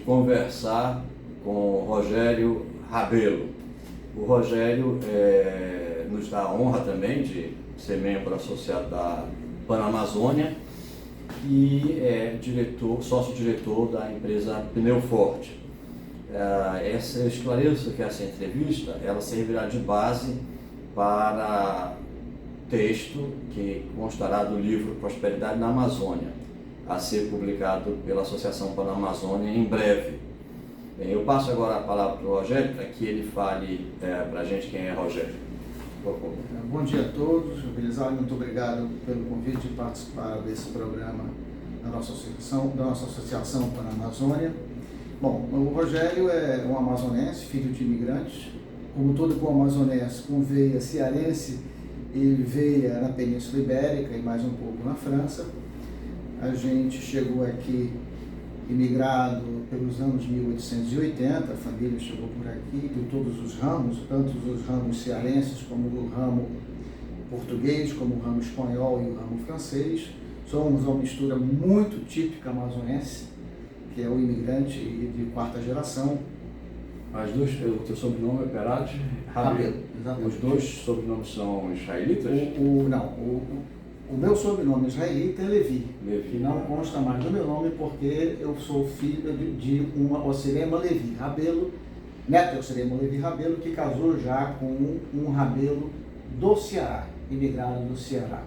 conversar com o Rogério Rabelo. O Rogério nos dá a honra também de ser membro associado da Panamazônia e é sócio-diretor da empresa Pneu Forte. Eu esclareço que essa entrevista ela servirá de base para texto que constará do livro Prosperidade na Amazônia, a ser publicado pela Associação Panamazônia em breve. Bem, eu passo agora a palavra para o Rogério, para que ele fale para a gente quem é Rogério. Por favor. Bom dia a todos. Belisário, muito obrigado pelo convite de participar desse programa da nossa associação Panamazônia. Bom, o Rogério é um amazonense, filho de imigrantes. Como todo bom amazonense, com veia cearense e veia na Península Ibérica e mais um pouco na França. A gente chegou aqui imigrado pelos anos 1880, a família chegou por aqui de todos os ramos, tanto os ramos cearenses como o ramo português, como o ramo espanhol e o ramo francês. Somos uma mistura muito típica amazonense, que é o imigrante de quarta geração. O teu sobrenome é Perati Rabelo. Os dois sobrenomes são israelitas? O meu sobrenome israelita é Levi. E não consta mais do meu nome porque eu sou filho de uma Ocirema Levi Rabelo, neto de Ocirema Levi Rabelo, que casou já com um Rabelo do Ceará, imigrado do Ceará,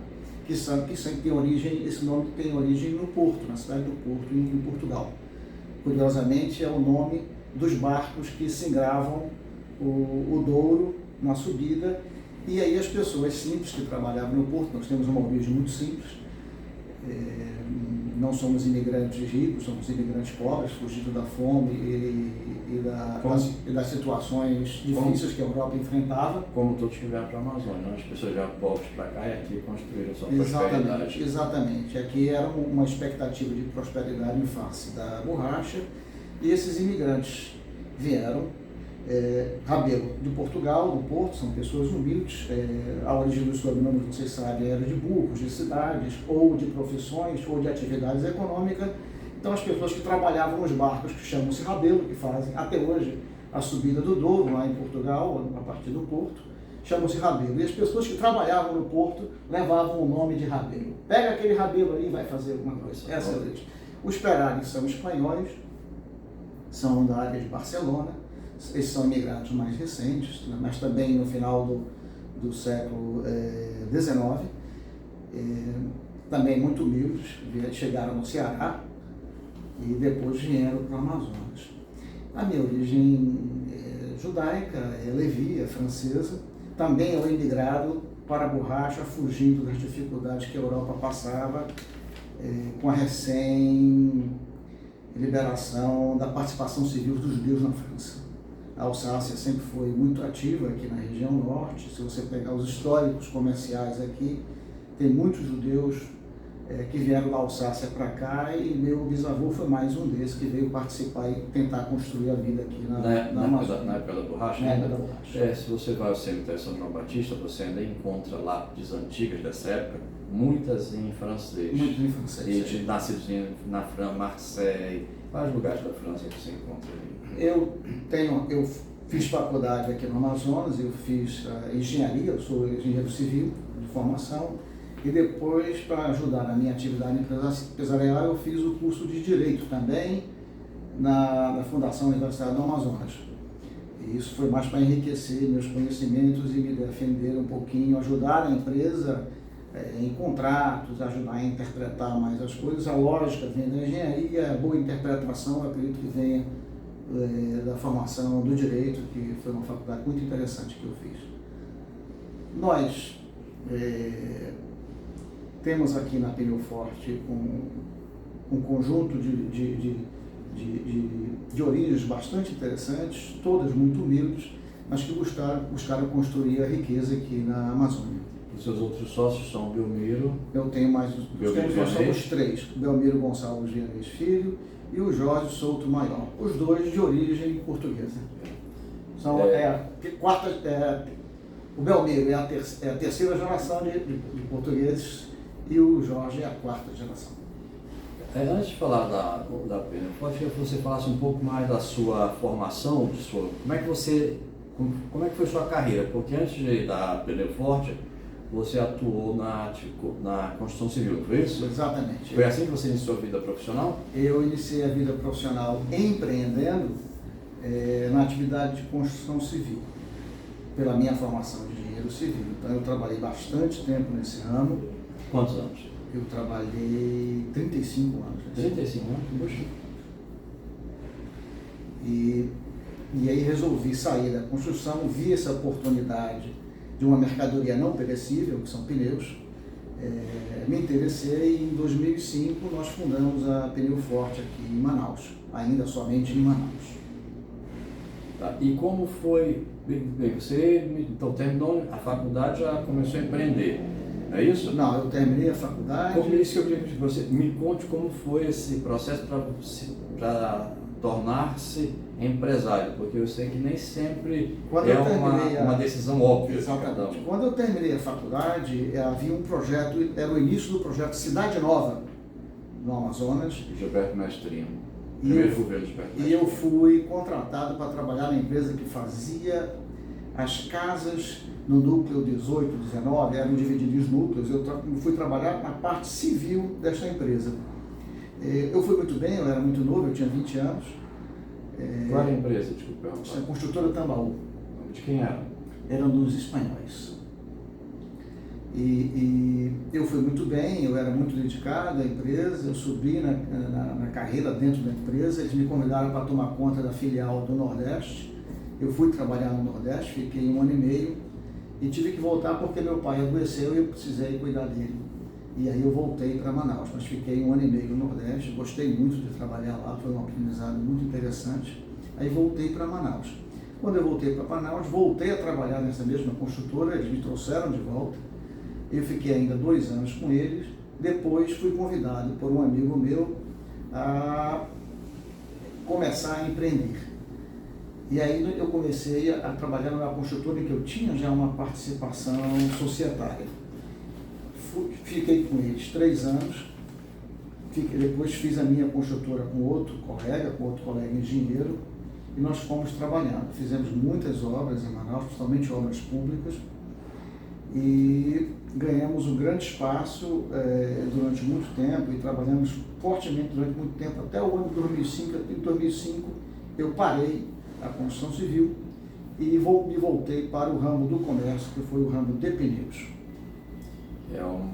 que sempre tem origem, esse nome tem origem no Porto, na cidade do Porto, em Portugal. Curiosamente, é o nome dos barcos que singravam o Douro na subida. E aí as pessoas simples que trabalhavam no porto, nós temos uma origem muito simples, não somos imigrantes ricos, somos imigrantes pobres, fugidos da fome e das situações difíceis que a Europa enfrentava. Como todos que vieram para a Amazônia, as pessoas já pobres para cá e aqui construíram sua prosperidade. Exatamente, aqui era uma expectativa de prosperidade em face da borracha, e esses imigrantes vieram. Rabelo de Portugal, do Porto, são pessoas humildes. A origem dos sobrenomes, vocês sabem, era de burros, de cidades, ou de profissões, ou de atividades econômicas. Então as pessoas que trabalhavam nos barcos, que chamam-se Rabelo, que fazem até hoje a subida do Douro, lá em Portugal, a partir do Porto, chamam-se Rabelo. E as pessoas que trabalhavam no Porto levavam o nome de Rabelo. Pega aquele Rabelo ali e vai fazer alguma coisa. Essa é a origem. Os Perari são espanhóis, são da área de Barcelona. Esses são imigrantes mais recentes, mas também no final do século XIX, também muito humildes, chegaram no Ceará e depois vieram para o Amazonas. A minha origem judaica, é Levi, é francesa, também eu imigrado para a borracha, fugindo das dificuldades que a Europa passava com a recém-liberação da participação civil dos judeus na França. A Alsácia sempre foi muito ativa aqui na região norte. Se você pegar os históricos comerciais aqui, tem muitos judeus que vieram da Alsácia para cá, e meu bisavô foi mais um desses que veio participar e tentar construir a vida aqui na Amazônia. Na época da borracha? Na época da borracha. Se você vai ao cemitério São João Batista, você ainda encontra lápides antigas dessa época, muitas em francês. Muitos em francês. E nascidos na França, Marseille, vários lugares da França que você encontra aí. Eu fiz faculdade aqui no Amazonas, eu fiz engenharia, eu sou engenheiro civil de formação, e depois, para ajudar na minha atividade empresarial, eu fiz o curso de Direito também na Fundação Universitária do Amazonas. E isso foi mais para enriquecer meus conhecimentos e me defender um pouquinho, ajudar a empresa em contratos, ajudar a interpretar mais as coisas. A lógica vem da engenharia, a boa interpretação, eu acredito que venha da formação do Direito, que foi uma faculdade muito interessante que eu fiz. Nós temos aqui na Pneu Forte um conjunto de origens bastante interessantes, todas muito humildes, mas que buscaram construir a riqueza aqui na Amazônia. Os seus outros sócios são o Belmiro? Eu tenho mais, nós somos três, Belmiro Gonçalves Vianês Filho e o Jorge Souto Maior, os dois de origem portuguesa. São o Belmiro é a terceira geração de portugueses e o Jorge é a quarta geração. Antes de falar da Pneu Forte, eu queria que você falasse um pouco mais da sua formação, como é que foi sua carreira? Porque antes da Pneu Forte, você atuou na construção civil, não foi isso? Exatamente. Foi assim que você iniciou a vida profissional? Eu iniciei a vida profissional empreendendo na atividade de construção civil, pela minha formação de engenheiro civil. Então eu trabalhei bastante tempo nesse ramo. Quantos anos? Eu trabalhei 35 anos. 35 anos? Poxa. E aí resolvi sair da construção, vi essa oportunidade de uma mercadoria não perecível, que são pneus. Me interessei e em 2005 nós fundamos a Pneu Forte aqui em Manaus, ainda somente em Manaus. Tá. E como foi? Bem, você então terminou a faculdade, já começou a empreender, é isso? Não, eu terminei a faculdade. Como isso que eu queria que você me conte como foi esse processo para tornar-se empresário, porque eu sei que nem sempre uma decisão óbvia. Exatamente. Quando eu terminei a faculdade, havia um projeto, era o início do projeto Cidade Nova, no Amazonas. Gilberto Mestrino. Primeiro governo de Gilberto Mestrino. E eu fui contratado para trabalhar na empresa que fazia as casas no núcleo 18, 19, eram divididos em núcleos. Eu fui trabalhar na parte civil desta empresa. Eu fui muito bem, eu era muito novo, eu tinha 20 anos. Qual era a empresa, desculpa? A construtora Tambaú. De quem era? Eram dos espanhóis. E eu fui muito bem, eu era muito dedicado à empresa, eu subi na carreira dentro da empresa, eles me convidaram para tomar conta da filial do Nordeste. Eu fui trabalhar no Nordeste, fiquei 1 ano e meio e tive que voltar porque meu pai adoeceu e eu precisei cuidar dele. E aí eu voltei para Manaus, mas fiquei 1 ano e meio no Nordeste, gostei muito de trabalhar lá, foi um aprendizado muito interessante. Aí voltei para Manaus. Quando eu voltei para Manaus, voltei a trabalhar nessa mesma construtora, eles me trouxeram de volta. Eu fiquei ainda 2 anos com eles, depois fui convidado por um amigo meu a começar a empreender. E aí eu comecei a trabalhar numa construtora em que eu tinha já uma participação societária. Fiquei com eles 3 anos, depois fiz a minha construtora com outro colega engenheiro, e nós fomos trabalhando. Fizemos muitas obras em Manaus, principalmente obras públicas, e ganhamos um grande espaço durante muito tempo e trabalhamos fortemente durante muito tempo, até o ano de 2005. Em 2005 eu parei a construção civil e me voltei para o ramo do comércio, que foi o ramo de pneus. É um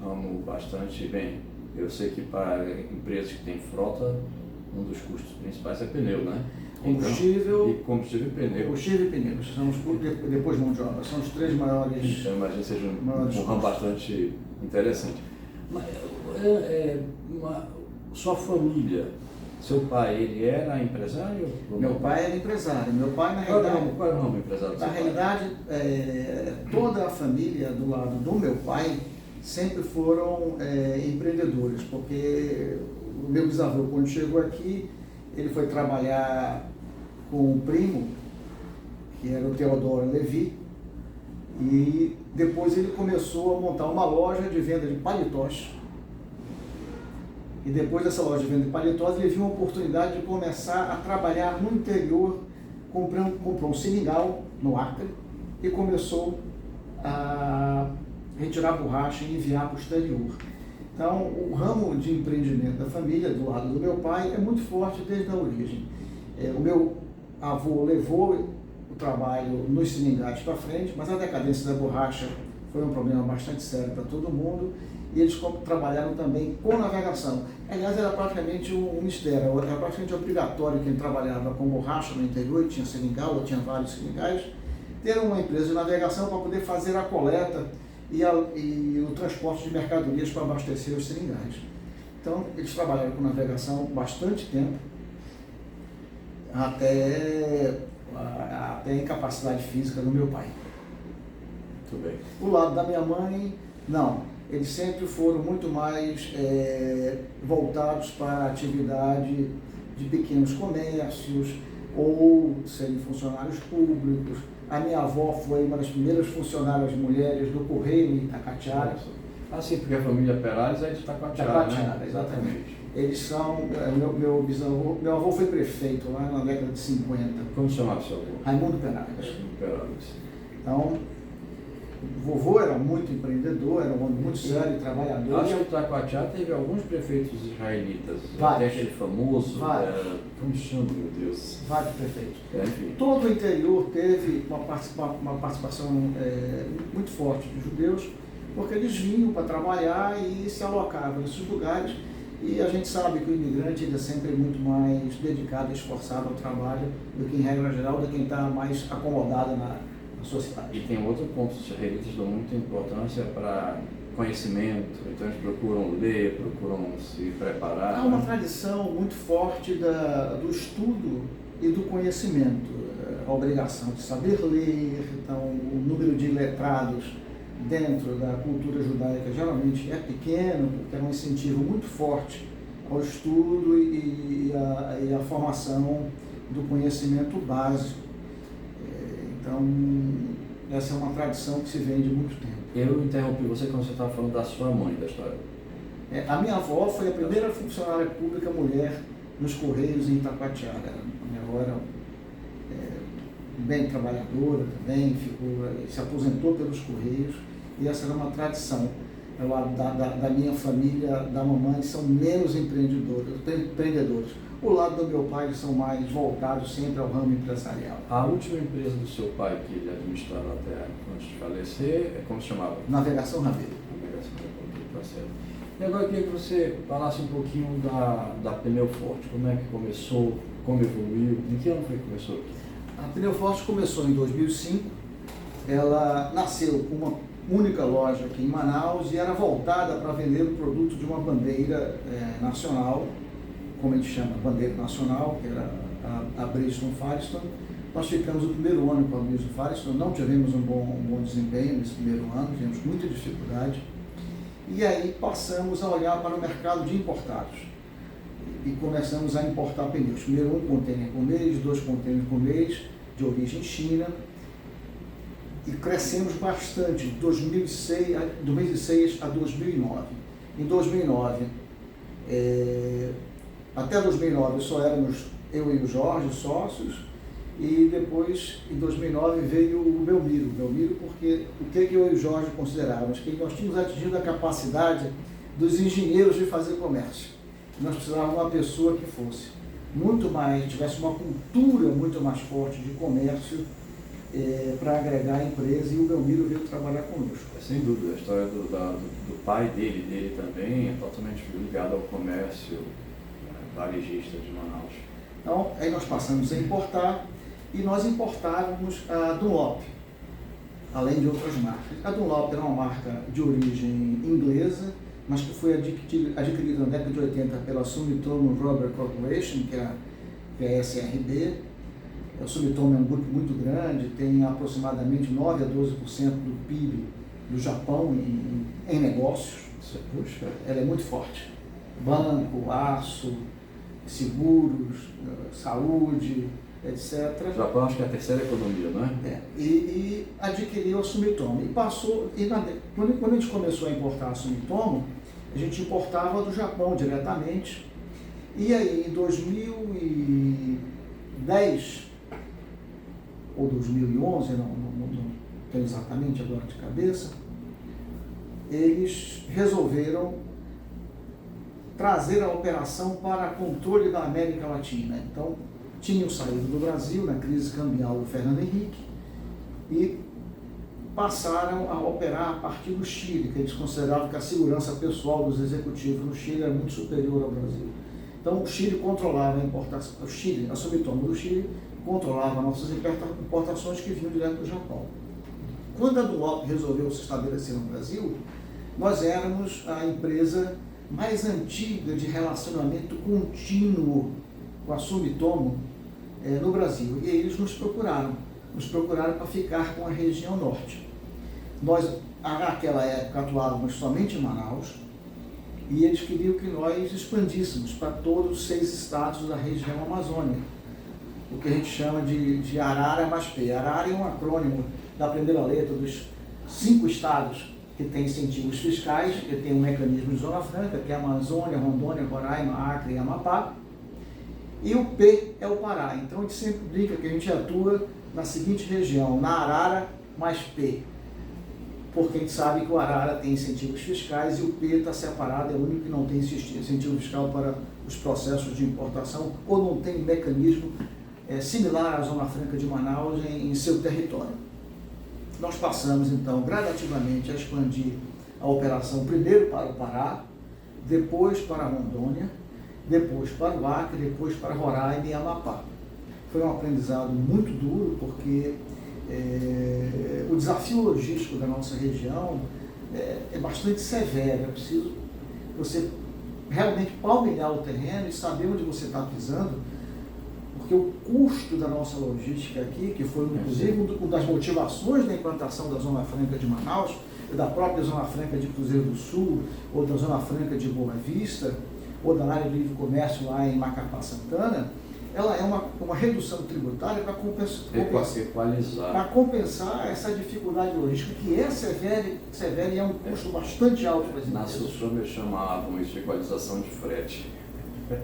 ramo bastante bem. Eu sei que para empresas que têm frota, um dos custos principais é pneu, né? Combustível, e combustível e pneu. Combustível e pneus. São depois mão de obra. São os 3 maiores. Então, imagino que seja um ramo bastante interessante. Mas, sua família, seu pai, ele era empresário? Meu pai era empresário. Meu pai, na realidade. Qual era o ramo empresário? Na realidade, toda a família do lado do meu pai sempre foram empreendedores, porque o meu bisavô, quando chegou aqui, ele foi trabalhar com um primo, que era o Teodoro Levi, e depois ele começou a montar uma loja de venda de paletós. E depois dessa loja de venda de paletós, ele viu uma oportunidade de começar a trabalhar no interior, comprou um seringal no Acre e começou a retirar borracha e enviar para o exterior. Então, o ramo de empreendimento da família, do lado do meu pai, é muito forte desde a origem. O meu avô levou o trabalho nos seringais para frente, mas a decadência da borracha foi um problema bastante sério para todo mundo, e eles trabalharam também com navegação. Aliás, era praticamente um mistério, era praticamente obrigatório quem trabalhava com borracha no interior, tinha seringal, ou tinha vários seringais, ter uma empresa de navegação para poder fazer a coleta e o transporte de mercadorias para abastecer os seringais. Então, eles trabalharam com navegação bastante tempo, até a incapacidade física do meu pai. Muito bem. O lado da minha mãe, não. Eles sempre foram muito mais voltados para a atividade de pequenos comércios ou serem funcionários públicos. A minha avó foi uma das primeiras funcionárias mulheres do Correio em Itacoatiara. Ah, sim, porque a família Perais é de Itacoatiara, Itacoatiara, né? Exatamente. Eles são, meu avô foi prefeito lá na década de 50. Como chamava seu avô? Raimundo Peragas. Peragas. Então, o vovô era muito empreendedor, era um homem muito sério, trabalhador. Acho que o Taquatiá teve alguns prefeitos israelitas. Vários. Até aquele famoso, Vários. como chama, meu Deus? Vários prefeitos. Enfim. Todo o interior teve uma participação muito forte dos judeus, porque eles vinham para trabalhar e se alocavam nesses lugares. E a gente sabe que o imigrante ele é sempre muito mais dedicado e esforçado ao trabalho do que, em regra geral, de quem está mais acomodado na sua cidade. E tem outro ponto, os israelitas dão muita importância para conhecimento, então eles procuram ler, procuram se preparar. Há uma tradição muito forte do estudo e do conhecimento, a obrigação de saber ler, então o número de letrados dentro da cultura judaica geralmente é pequeno, porque é um incentivo muito forte ao estudo e a formação do conhecimento básico. Então, essa é uma tradição que se vem de muito tempo. Eu interrompi você quando você estava falando da sua mãe, da história. A minha avó foi a primeira funcionária pública mulher nos Correios em Itacoatiara. A minha avó era bem trabalhadora também, se aposentou pelos Correios, e essa era uma tradição. Da minha família, da mamãe, são menos empreendedores. O lado do meu pai, eles são mais voltados sempre ao ramo empresarial. A última empresa do seu pai que ele administrava até antes de falecer, como se chamava? Navegação Rabelo. Navegação Rabelo, tá certo. E agora eu queria que você falasse um pouquinho da Pneu Forte. Como é que começou, como evoluiu, em que ano foi que começou? A Pneu Forte começou em 2005. Ela nasceu com uma única loja aqui em Manaus e era voltada para vender o produto de uma bandeira nacional, como a gente chama, bandeira nacional, que era a Bridgestone Firestone. Nós ficamos o primeiro ano com a Bridgestone Firestone, não tivemos um bom desempenho nesse primeiro ano, tivemos muita dificuldade. E aí passamos a olhar para o mercado de importados e começamos a importar pneus. Primeiro 1 container por mês, 2 containers por mês, de origem China. E crescemos bastante, de 2006 a 2009. Em 2009, até 2009 só éramos eu e o Jorge, sócios, e depois, em 2009, veio o Belmiro, porque o que eu e o Jorge considerávamos? Que nós tínhamos atingido a capacidade dos engenheiros de fazer comércio. Nós precisávamos de uma pessoa que fosse muito mais, tivesse uma cultura muito mais forte de comércio, para agregar a empresa, e o Belmiro veio trabalhar conosco. Sem dúvida, a história do pai dele também é totalmente ligada ao comércio varejista de Manaus. Então, aí nós passamos a importar, e nós importávamos a Dunlop, além de outras marcas. A Dunlop era uma marca de origem inglesa, mas que foi adquirida na década de 80 pela Sumitomo Rubber Corporation, que é a SRB. O Sumitomo é um grupo muito grande, tem aproximadamente 9 a 12% do PIB do Japão em negócios. Puxa. Ela é muito forte. Banco, aço, seguros, saúde, etc. O Japão acho que é a terceira economia, não é? E adquiriu a Sumitomo. E passou, quando a gente começou a importar a Sumitomo, a gente importava do Japão diretamente. E aí, em 2010 ou 2011, não tenho exatamente agora de cabeça, eles resolveram trazer a operação para controle da América Latina. Então, tinham saído do Brasil na crise cambial do Fernando Henrique e passaram a operar a partir do Chile, que eles consideravam que a segurança pessoal dos executivos no Chile era muito superior ao Brasil. Então, o Chile controlava a importação, a Sumitomo do Chile controlava nossas importações que vinham direto do Japão. Quando a Dunlop resolveu se estabelecer no Brasil, nós éramos a empresa mais antiga de relacionamento contínuo com a Sumitomo no Brasil. E eles nos procuraram para ficar com a região norte. Nós, naquela época, atuávamos somente em Manaus, e eles queriam que nós expandíssemos para todos os 6 estados da região Amazônia, o que a gente chama de Arara mais P. Arara é um acrônimo da primeira letra dos 5 estados que tem incentivos fiscais, que tem um mecanismo de Zona Franca, que é a Amazônia, Rondônia, Roraima, Acre e Amapá. E o P é o Pará. Então a gente sempre brinca que a gente atua na seguinte região, na Arara mais P. Porque a gente sabe que o Arara tem incentivos fiscais e o P está separado, é o único que não tem incentivo fiscal para os processos de importação ou não tem mecanismo similar à Zona Franca de Manaus em seu território. Nós passamos então gradativamente a expandir a operação primeiro para o Pará, depois para Rondônia, depois para o Acre, depois para Roraima e Amapá. Foi um aprendizado muito duro porque o desafio logístico da nossa região é bastante severo. É preciso você realmente palmilhar o terreno e saber onde você está pisando, porque o custo da nossa logística aqui, que foi inclusive uma das motivações da implantação da Zona Franca de Manaus, da própria Zona Franca de Cruzeiro do Sul, ou da Zona Franca de Boa Vista, ou da área de livre comércio lá em Macapá, Santana, ela é uma redução tributária para compensar essa dificuldade logística, que é severa e é um custo bastante alto para as empresas. Na Sussônia chamavam isso de equalização de frete.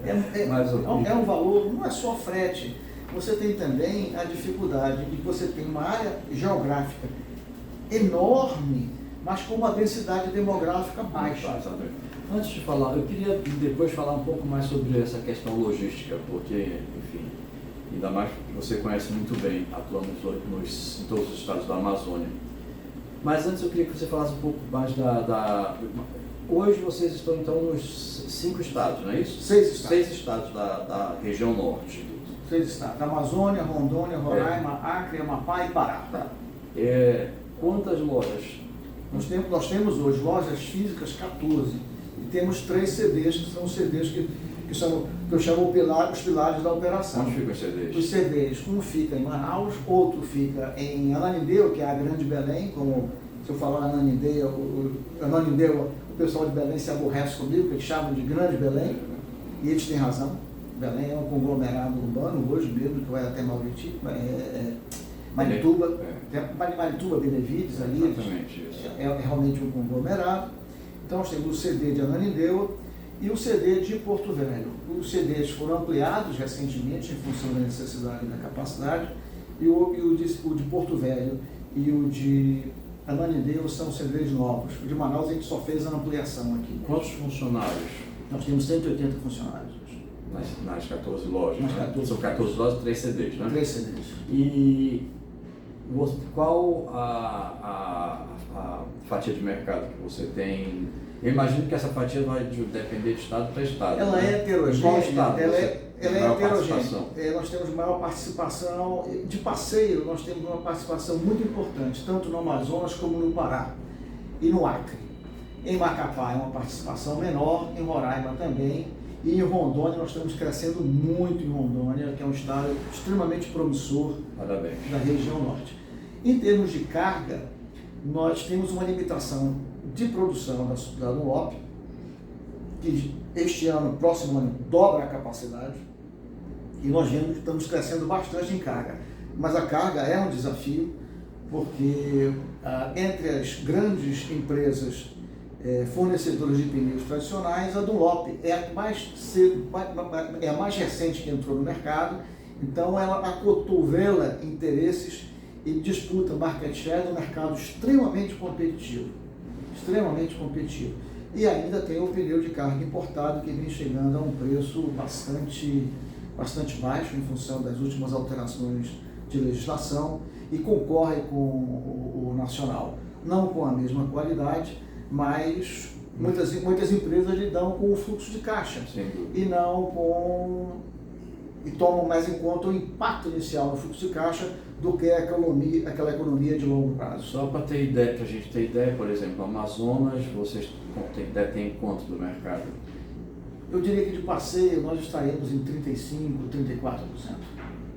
É um valor, não é só frete, você tem também a dificuldade de que você tem uma área geográfica enorme, mas com uma densidade demográfica baixa. Antes de falar, eu queria depois falar um pouco mais sobre essa questão logística, porque, enfim, ainda mais que você conhece muito bem, atuando em todos os estados da Amazônia. Mas antes eu queria que você falasse um pouco mais Hoje vocês estão então nos 5 estados, não é isso? 6 estados. 6 estados da região norte. 6 estados. Amazônia, Rondônia, Roraima, Acre, Amapá e Pará. Tá. Quantas lojas? Nós temos hoje lojas físicas 14 e temos 3 CDs, que são os CDs que eu chamo os pilares da operação. Onde ficam os CDs? Os CDs, um fica em Manaus, outro fica em Ananindeua, que é a Grande Belém, como se eu falar Ananindeua, o pessoal de Belém se aborrece comigo, que eles chamam de Grande Belém, e eles têm razão. Belém é um conglomerado urbano hoje mesmo, que vai até Mauriti, Marituba, Benevides ali, é realmente um conglomerado. Então nós temos o CD de Ananindeua e o CD de Porto Velho. Os CDs foram ampliados recentemente em função da necessidade e da capacidade, e o de Porto Velho e o de Ananindeua são CDs novos. O de Manaus a gente só fez a ampliação aqui. Quantos funcionários? Nós temos 180 funcionários hoje. Nas 14 lojas, Nas 14. São 14 lojas e 3 CDs, né? 3 CDs. E qual a fatia de mercado que você tem? Eu imagino que essa fatia vai depender de estado para estado. Ela é heterogênea. Qual estado ela é heterogênea. Nós temos maior participação, de passeio, nós temos uma participação muito importante, tanto no Amazonas como no Pará e no Acre. Em Macapá é uma participação menor, em Roraima também, e em Rondônia nós estamos crescendo muito em Rondônia, que é um estado extremamente promissor. Parabéns. Da região norte. Em termos de carga, nós temos uma limitação de produção da NUOP, que este ano, próximo ano, dobra a capacidade, e nós vemos que estamos crescendo bastante em carga. Mas a carga é um desafio, porque entre as grandes empresas fornecedoras de pneus tradicionais, a Dunlop é a mais recente que entrou no mercado, então ela acotovela interesses e disputa market share no mercado extremamente competitivo. E ainda tem o pneu de carga importado, que vem chegando a um preço bastante baixo em função das últimas alterações de legislação e concorre com o nacional. Não com a mesma qualidade, mas muitas empresas lidam com o fluxo de caixa e tomam mais em conta o impacto inicial no fluxo de caixa do que aquela economia de longo prazo. Só para a gente ter ideia, por exemplo, Amazonas, vocês detêm quanto do mercado? Eu diria que de passeio nós estaremos em 35%, 34%.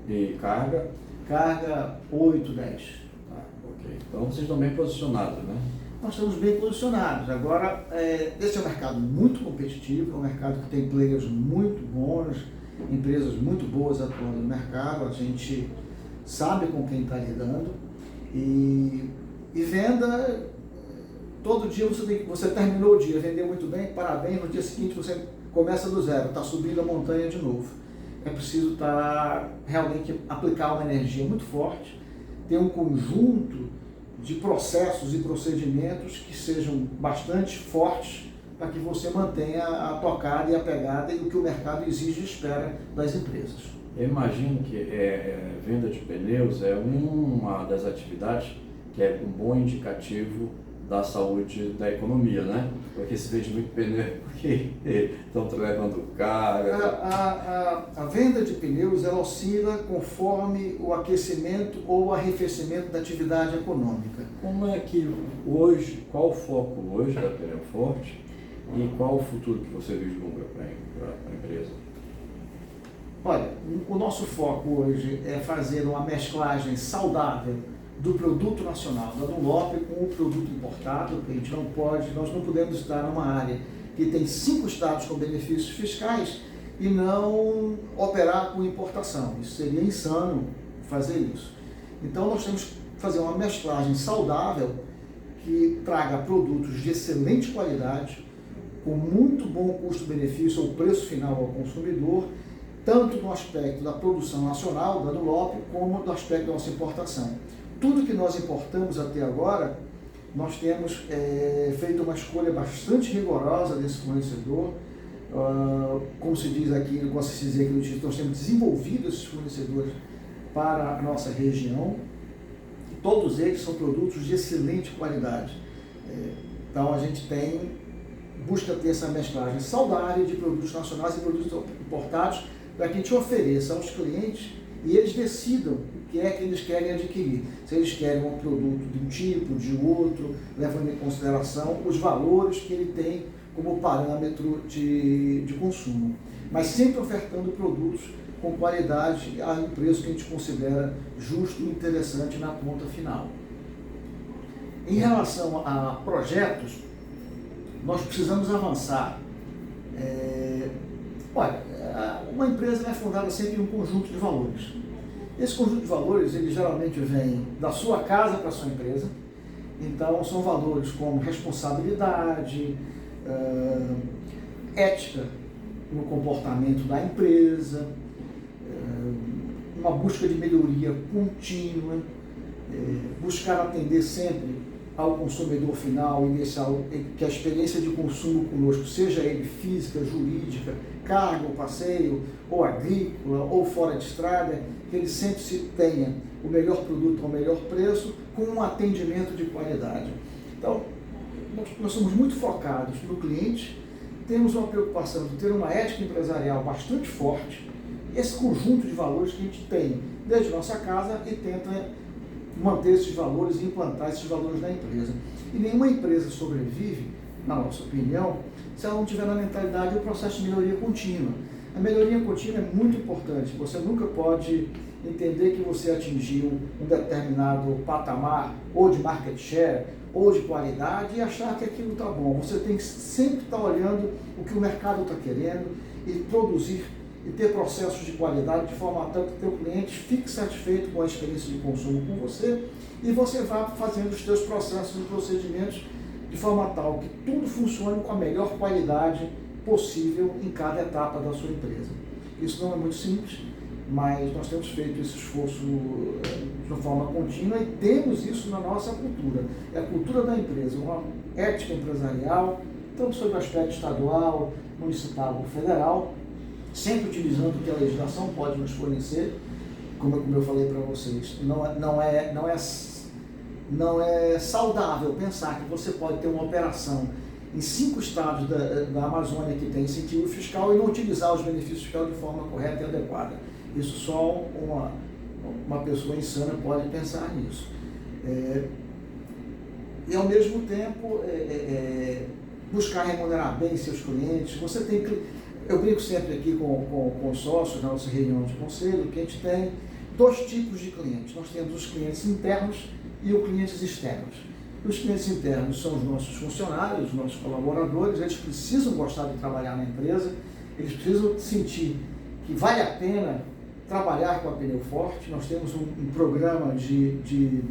E carga? Carga 8, 10%. Ok. Então vocês estão bem posicionados, né? Nós estamos bem posicionados. Agora, esse é um mercado muito competitivo, é um mercado que tem players muito bons, empresas muito boas atuando no mercado, a gente sabe com quem está lidando, e venda todo dia você terminou o dia, vendeu muito bem, parabéns, no dia seguinte você começa do zero, está subindo a montanha de novo. É preciso realmente aplicar uma energia muito forte, ter um conjunto de processos e procedimentos que sejam bastante fortes para que você mantenha a tocada e a pegada e o que o mercado exige e espera das empresas. Eu imagino que venda de pneus é uma das atividades que é um bom indicativo da saúde da economia, né? Porque se vende muito pneu porque estão levando carga. A venda de pneus ela oscila conforme o aquecimento ou o arrefecimento da atividade econômica. Como é que hoje, qual o foco hoje da Pneu Forte e qual o futuro que você vislumbra para a empresa? Olha, o nosso foco hoje é fazer uma mesclagem saudável do produto nacional da Dunlop com o produto importado. A gente nós não podemos estar numa área que tem 5 estados com benefícios fiscais e não operar com importação. Isso seria insano fazer isso. Então nós temos que fazer uma mesclagem saudável que traga produtos de excelente qualidade, com muito bom custo-benefício ou preço final ao consumidor, tanto no aspecto da produção nacional da Dunlop como do aspecto da nossa importação. Tudo que nós importamos até agora, nós temos feito uma escolha bastante rigorosa desse fornecedor. Como se diz aqui, eu gosto de dizer aqui no título, nós temos desenvolvido esses fornecedores para a nossa região. Todos eles são produtos de excelente qualidade. Então a gente busca ter essa mesclagem saudável de produtos nacionais e produtos importados para que a gente ofereça aos clientes e eles decidam o que é que eles querem adquirir. Se eles querem um produto de um tipo, de outro, levando em consideração os valores que ele tem como parâmetro de consumo. Mas sempre ofertando produtos com qualidade a um preço que a gente considera justo e interessante na ponta final. Em relação a projetos, nós precisamos avançar. Uma empresa é fundada sempre em um conjunto de valores. Esse conjunto de valores, ele geralmente vem da sua casa para a sua empresa. Então, são valores como responsabilidade, ética no comportamento da empresa, uma busca de melhoria contínua, buscar atender sempre ao consumidor final e deixar que a experiência de consumo conosco, seja ele física, jurídica, carga ou passeio, ou agrícola, ou fora de estrada, que ele sempre se tenha o melhor produto ao melhor preço, com um atendimento de qualidade. Então, nós somos muito focados no cliente, temos uma preocupação de ter uma ética empresarial bastante forte, esse conjunto de valores que a gente tem desde nossa casa e tenta manter esses valores e implantar esses valores na empresa. E nenhuma empresa sobrevive, na nossa opinião, se ela não tiver na mentalidade o processo de melhoria contínua. A melhoria contínua é muito importante. Você nunca pode entender que você atingiu um determinado patamar ou de market share ou de qualidade e achar que aquilo está bom. Você tem que sempre estar olhando o que o mercado está querendo e produzir e ter processos de qualidade de forma tal que o teu cliente fique satisfeito com a experiência de consumo com você e você vá fazendo os teus processos e procedimentos de forma tal que tudo funcione com a melhor qualidade possível em cada etapa da sua empresa. Isso não é muito simples, mas nós temos feito esse esforço de uma forma contínua e temos isso na nossa cultura. É a cultura da empresa, uma ética empresarial, tanto sob o aspecto estadual, municipal ou federal, sempre utilizando o que a legislação pode nos fornecer, como eu falei para vocês. Não é saudável pensar que você pode ter uma operação em 5 estados da Amazônia que tem incentivo fiscal e não utilizar os benefícios fiscais de forma correta e adequada. Isso só uma pessoa insana pode pensar nisso. E ao mesmo tempo buscar remunerar bem seus clientes. Eu brinco sempre aqui com os sócios na nossa reunião de conselho que a gente tem 2 tipos de clientes. Nós temos os clientes internos e os clientes externos. Os clientes internos são os nossos funcionários, os nossos colaboradores, eles precisam gostar de trabalhar na empresa, eles precisam sentir que vale a pena trabalhar com a Pneu Forte. Nós temos um programa de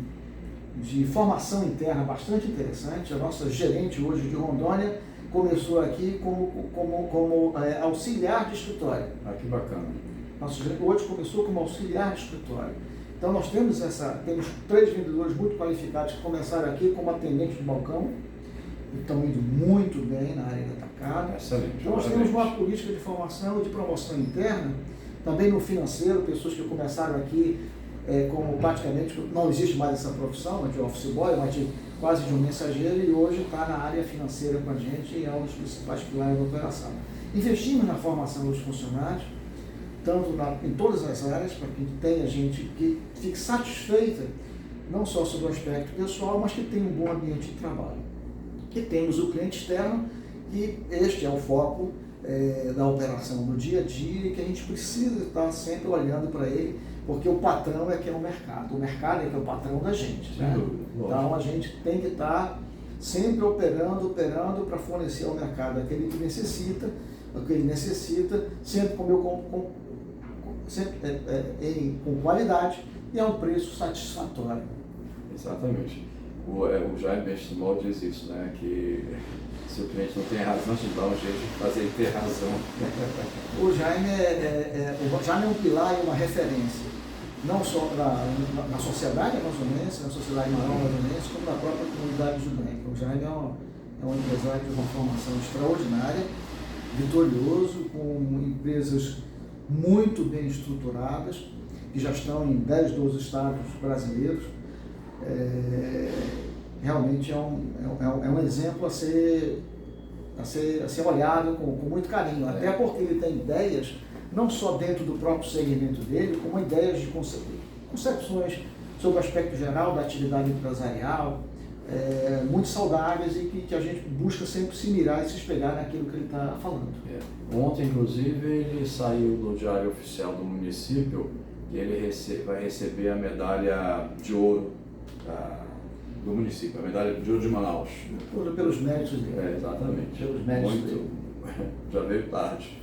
de formação interna bastante interessante. A nossa gerente hoje de Rondônia começou aqui como auxiliar de escritório. Ah, que bacana. Nosso gerente hoje começou como auxiliar de escritório. Então nós temos 3 vendedores muito qualificados que começaram aqui como atendentes de balcão e estão indo muito bem na área de atacado. Excelente. Então nós temos uma política de formação e de promoção interna, também no financeiro, pessoas que começaram aqui como praticamente, não existe mais essa profissão de office boy, mas quase de um mensageiro, e hoje está na área financeira com a gente e é um dos principais pilares da operação. Investimos na formação dos funcionários, tanto em todas as áreas, para que tenha gente que fique satisfeita, não só sobre o aspecto pessoal, mas que tenha um bom ambiente de trabalho. E temos o cliente externo, e este é o foco da operação do dia a dia, e que a gente precisa estar sempre olhando para ele, porque o patrão é que é o mercado é que é o patrão da gente. Né? Então a gente tem que estar sempre operando para fornecer ao mercado aquele que necessita, sempre com qualidade e a um preço satisfatório. Exatamente. O Jaime Ben-Shimon diz isso, né? Que se o cliente não tem razão, a gente dá um jeito de fazer ele ter razão. O Jaime é um pilar e uma referência, não só na sociedade amazonense, na sociedade maior amazonense, como na própria comunidade judaica. O Jaime é um empresário de uma formação extraordinária, vitorioso, com empresas muito bem estruturadas, que já estão em 10, 12 estados brasileiros. Realmente é um exemplo a ser olhado com muito carinho, até porque ele tem ideias, não só dentro do próprio segmento dele, como ideias de concepções sobre o aspecto geral da atividade empresarial, muito saudáveis e que a gente busca sempre se mirar e se espelhar naquilo que ele está falando. Ontem, inclusive, ele saiu no Diário Oficial do município e ele vai receber a medalha de ouro do município, a medalha de ouro de Manaus. Pelos méritos dele. Exatamente. Pelos méritos dele. Já veio tarde.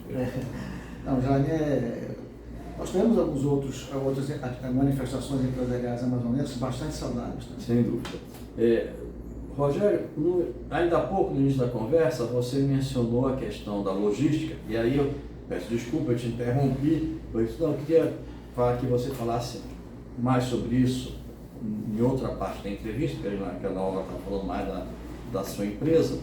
Não, já nós temos outras manifestações empresariais amazonenses bastante saudáveis. Né? Sem dúvida. Rogério, ainda há pouco no início da conversa, você mencionou a questão da logística, e aí eu peço desculpa, eu te interrompi, eu queria que você falasse mais sobre isso em outra parte da entrevista, porque naquela hora está falando mais da sua empresa.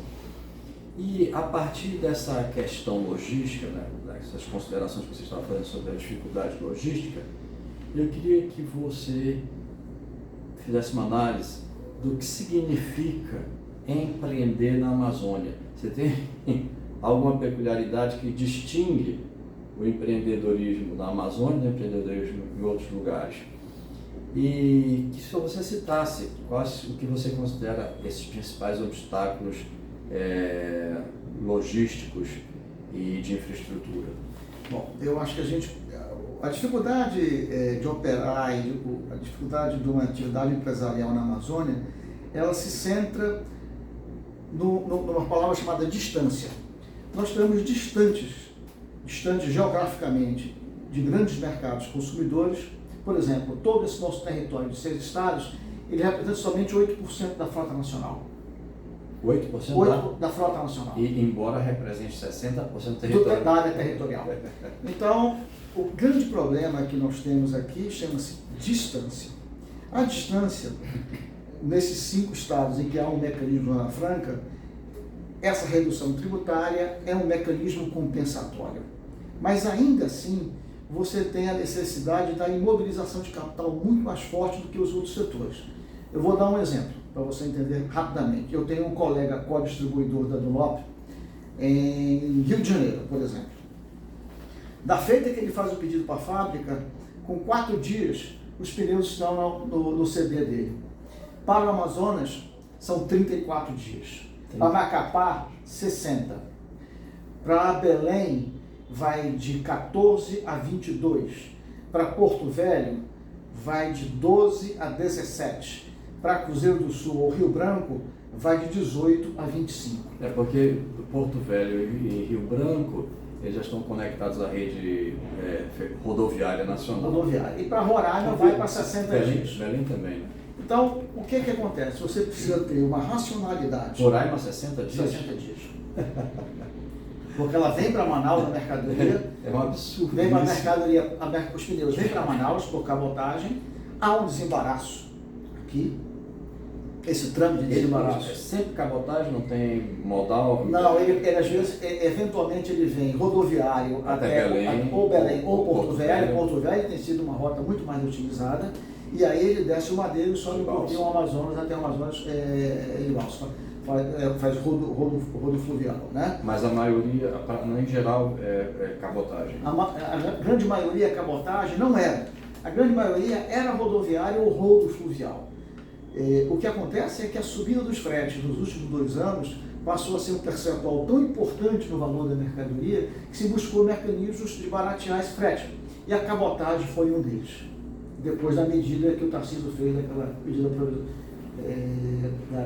E a partir dessa questão logística, né, dessas considerações que você estava fazendo sobre a dificuldade logística, eu queria que você fizesse uma análise do que significa empreender na Amazônia. Você tem alguma peculiaridade que distingue o empreendedorismo na Amazônia do empreendedorismo em outros lugares? E que se você citasse o que você considera esses principais obstáculos logísticos e de infraestrutura? Bom, eu acho que a dificuldade de operar e a dificuldade de uma atividade empresarial na Amazônia, ela se centra numa palavra chamada distância. Nós estamos distantes geograficamente de grandes mercados consumidores. Por exemplo, todo esse nosso território de 6 estados, ele representa somente 8% da frota nacional. 8% da frota nacional. E embora represente 60% da área territorial. Então, o grande problema que nós temos aqui chama-se distância. A distância, nesses 5 estados em que há um mecanismo Zona Franca, essa redução tributária é um mecanismo compensatório. Mas ainda assim, você tem a necessidade da imobilização de capital muito mais forte do que os outros setores. Eu vou dar um exemplo, para você entender rapidamente. Eu tenho um colega co-distribuidor da Dunlop em Rio de Janeiro, por exemplo. Da feita que ele faz o pedido para a fábrica, com 4 dias, os pneus estão no CD dele. Para o Amazonas, são 34 dias. Para Macapá, 60. Para Belém, vai de 14 a 22. Para Porto Velho, vai de 12 a 17. Para Cruzeiro do Sul ou Rio Branco, vai de 18 a 25. Porque Porto Velho e Rio Branco, eles já estão conectados à rede rodoviária nacional. E para Roraima vai para 60 dias. Belém também, né? Então, o que acontece? Você precisa ter uma racionalidade. Roraima, 60 dias? 60 dias. Porque ela vem para Manaus, a mercadoria. É um absurdo. Vem para a isso. mercadoria, os pneus vêm para Manaus por cabotagem, há um desembaraço aqui, esse trâmite de É desembaraço. sempre cabotagem, não tem modal? Não, ele às vezes, eventualmente ele vem rodoviário Até Belém, ou Belém ou Porto Porto Velho. Velho. Porto Velho tem sido uma rota muito mais utilizada, e aí ele desce o Madeiro e sobe um pouquinho o Amazonas até o Amazonas e Balsa. Faz rodo fluvial, né? Mas a maioria, em geral, é cabotagem. A grande maioria é cabotagem, não era. A grande maioria era rodoviário ou rodo fluvial. O que acontece é que a subida dos fretes nos últimos 2 anos passou a ser um percentual tão importante no valor da mercadoria que se buscou mecanismos de baratear esse frete. E a cabotagem foi um deles. Depois da medida que o Tarcísio fez, daquela medida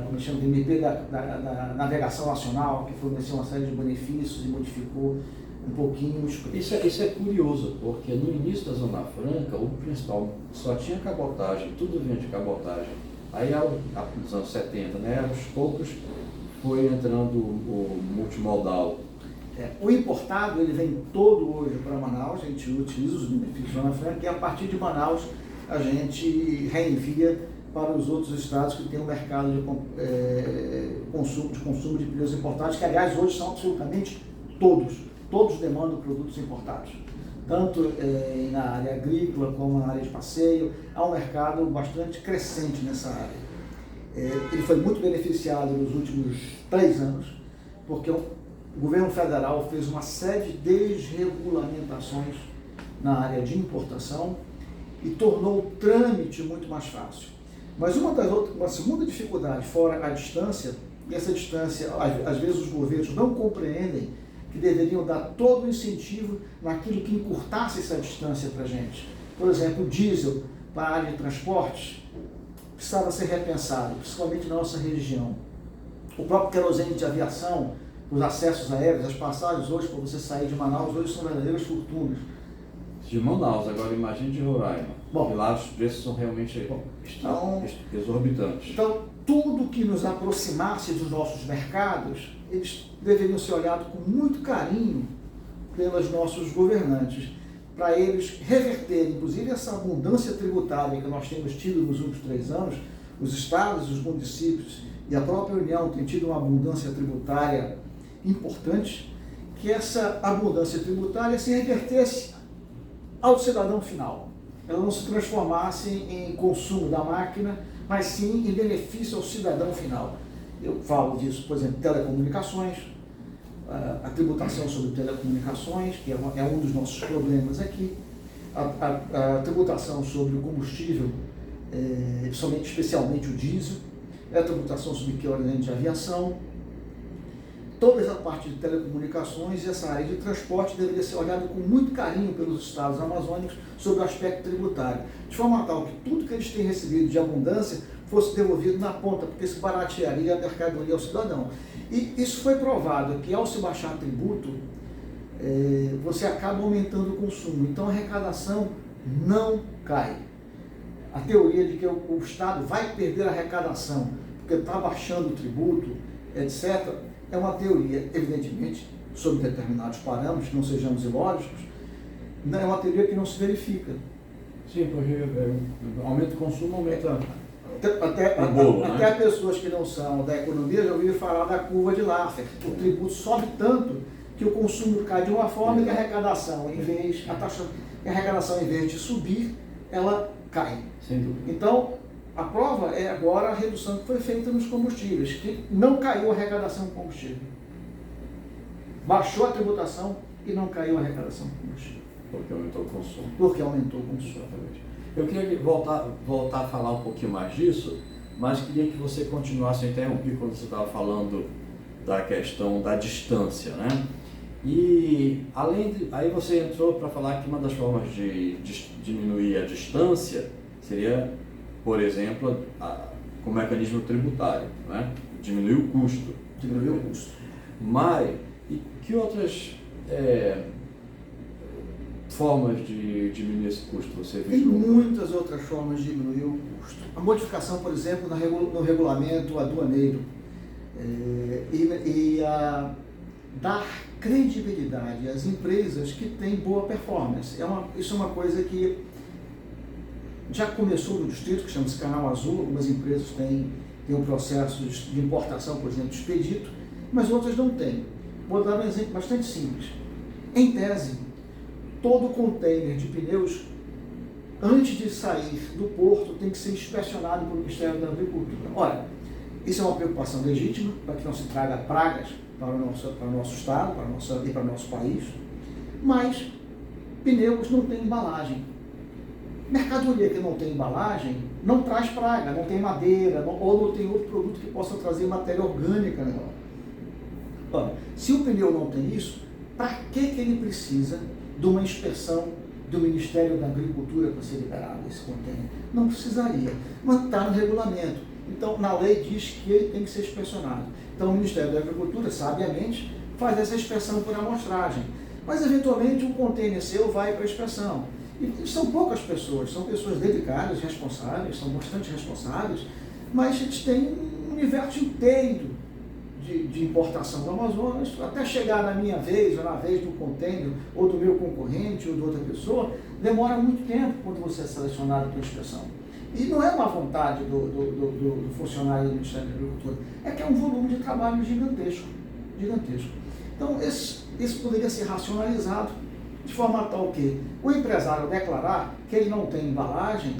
como chama, MP da navegação nacional, que forneceu uma série de benefícios e modificou um pouquinho os preços. Isso é curioso, porque no início da Zona Franca, o principal só tinha cabotagem, tudo vinha de cabotagem. Aí, nos anos 70, né, aos poucos, foi entrando o multimodal. O importado, ele vem todo hoje para Manaus, a gente utiliza os benefícios da Zona Franca, e a partir de Manaus a gente reenvia para os outros estados que têm um mercado de consumo de pneus importados, que aliás hoje são absolutamente todos demandam produtos importados, tanto na área agrícola como na área de passeio. Há um mercado bastante crescente nessa área. Ele foi muito beneficiado nos últimos 3 anos, porque o governo federal fez uma série de desregulamentações na área de importação e tornou o trâmite muito mais fácil. Mas uma segunda dificuldade, fora a distância, e essa distância, às vezes os governos não compreendem que deveriam dar todo o incentivo naquilo que encurtasse essa distância para a gente. Por exemplo, o diesel para a área de transportes precisava ser repensado, principalmente na nossa região. O próprio querosene de aviação, os acessos aéreos, as passagens hoje para você sair de Manaus, hoje são verdadeiras fortunas. De Manaus, agora imagine de Roraima. Bom, e lá os preços são realmente exorbitantes. Então, tudo que nos aproximasse dos nossos mercados, eles deveriam ser olhados com muito carinho pelos nossos governantes, para eles reverterem, inclusive, essa abundância tributária que nós temos tido nos últimos 3 anos. Os estados, os municípios e a própria União têm tido uma abundância tributária importante, que essa abundância tributária se revertesse ao cidadão final. Ela não se transformasse em consumo da máquina, mas sim em benefício ao cidadão final. Eu falo disso, por exemplo, telecomunicações, a tributação sobre telecomunicações, que é um dos nossos problemas aqui, a tributação sobre o combustível, especialmente o diesel, a tributação sobre querosene de aviação. Toda essa parte de telecomunicações e essa área de transporte deveria ser olhada com muito carinho pelos estados amazônicos sobre o aspecto tributário, de forma tal que tudo que eles têm recebido de abundância fosse devolvido na ponta, porque isso baratearia a mercadoria ao cidadão. E isso foi provado que ao se baixar tributo, você acaba aumentando o consumo, então a arrecadação não cai. A teoria de que o Estado vai perder a arrecadação porque está baixando o tributo, etc., é uma teoria, evidentemente, sob determinados parâmetros, que não sejamos ilógicos, é uma teoria que não se verifica. Sim, porque aumenta o consumo, aumenta até pessoas que não são da economia já ouviram falar da curva de Laffer. O tributo sobe tanto que o consumo cai de uma forma e que a arrecadação, em vez de subir, ela cai. Sem dúvida. Então, a prova é agora a redução que foi feita nos combustíveis, que não caiu a arrecadação do combustível. Baixou a tributação e não caiu a arrecadação do combustível. Porque aumentou o consumo. Porque aumentou o consumo. Exatamente. Eu queria voltar a falar um pouquinho mais disso, mas queria que você continuasse, eu interrompi quando você estava falando da questão da distância, né? E aí você entrou para falar que uma das formas de diminuir a distância seria, por exemplo, com o mecanismo tributário, né? Diminuir o custo. Diminuir o custo. Mas, e que outras formas de diminuir esse custo você Tem vislumbra? muitas outras formas de diminuir o custo. A modificação, por exemplo, no regulamento aduaneiro e a dar credibilidade às empresas que têm boa performance. Isso é uma coisa que já começou no distrito, que chama-se Canal Azul. Algumas empresas têm um processo de importação, por exemplo, de expedito, mas outras não têm. Vou dar um exemplo bastante simples. Em tese, todo container de pneus, antes de sair do porto, tem que ser inspecionado pelo Ministério da Agricultura. Ora, isso é uma preocupação legítima, para que não se traga pragas para o nosso estado e para o nosso país, mas pneus não têm embalagem. Mercadoria que não tem embalagem não traz praga, não tem madeira, ou não tem outro produto que possa trazer matéria orgânica nela. Ora, se o pneu não tem isso, para que ele precisa de uma inspeção do Ministério da Agricultura para ser liberado esse container? Não precisaria, mas está no regulamento. Então, na lei diz que ele tem que ser inspecionado. Então, o Ministério da Agricultura, sabiamente, faz essa inspeção por amostragem. Mas, eventualmente, um container seu vai para a inspeção. E são poucas pessoas, são pessoas dedicadas, responsáveis, são bastante responsáveis, mas eles têm um universo inteiro de importação do Amazonas, até chegar na minha vez, ou na vez do container, ou do meu concorrente, ou de outra pessoa, demora muito tempo quando você é selecionado para a inspeção. E não é uma vontade do funcionário do Ministério da Agricultura, é que é um volume de trabalho gigantesco. Então, isso poderia ser racionalizado de forma tal que o empresário declarar que ele não tem embalagem,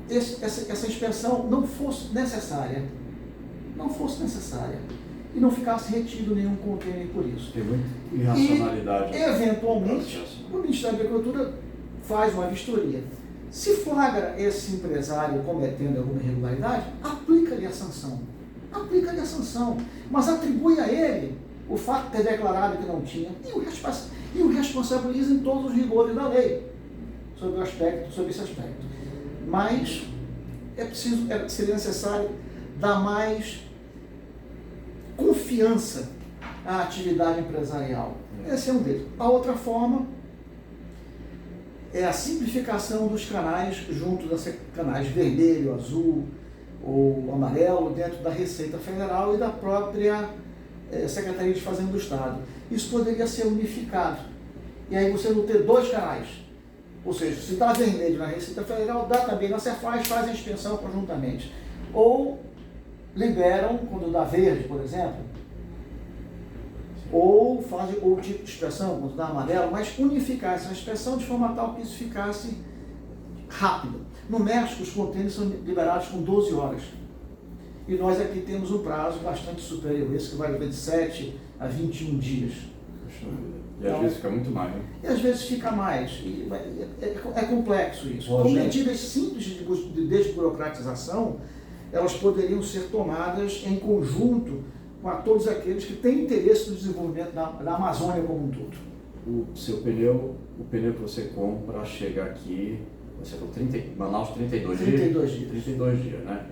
essa inspeção não fosse necessária, e não ficasse retido nenhum container por isso. Tem muita irracionalidade. E, eventualmente, o Ministério da Agricultura faz uma vistoria. Se flagra esse empresário cometendo alguma irregularidade, aplica-lhe a sanção. Mas atribui a ele o fato de ter declarado que não tinha e o responsabiliza em todos os rigores da lei sobre esse aspecto. Mas seria necessário dar mais confiança à atividade empresarial. Esse é um deles. A outra forma é a simplificação dos canais junto dos canais vermelho, azul ou amarelo dentro da Receita Federal e da própria Secretaria de Fazenda do Estado. Isso poderia ser unificado. E aí você não ter dois canais. Ou seja, se dá vermelho na Receita Federal, dá também na Cefaz, faz a inspeção conjuntamente. Ou liberam quando dá verde, por exemplo, ou fazem outro tipo de inspeção quando dá amarelo, mas unificar essa inspeção de forma tal que isso ficasse rápido. No México, os contêineres são liberados com 12 horas. E nós aqui temos um prazo bastante superior, esse que vai de 7 a 21 dias. E às vezes fica muito mais, né? E às vezes fica mais. É complexo isso. Com medidas simples de desburocratização, elas poderiam ser tomadas em conjunto com todos aqueles que têm interesse no desenvolvimento da Amazônia como um todo. O pneu que você compra chega aqui, você falou Manaus 32 dias? 32 dias. 32 dias, né?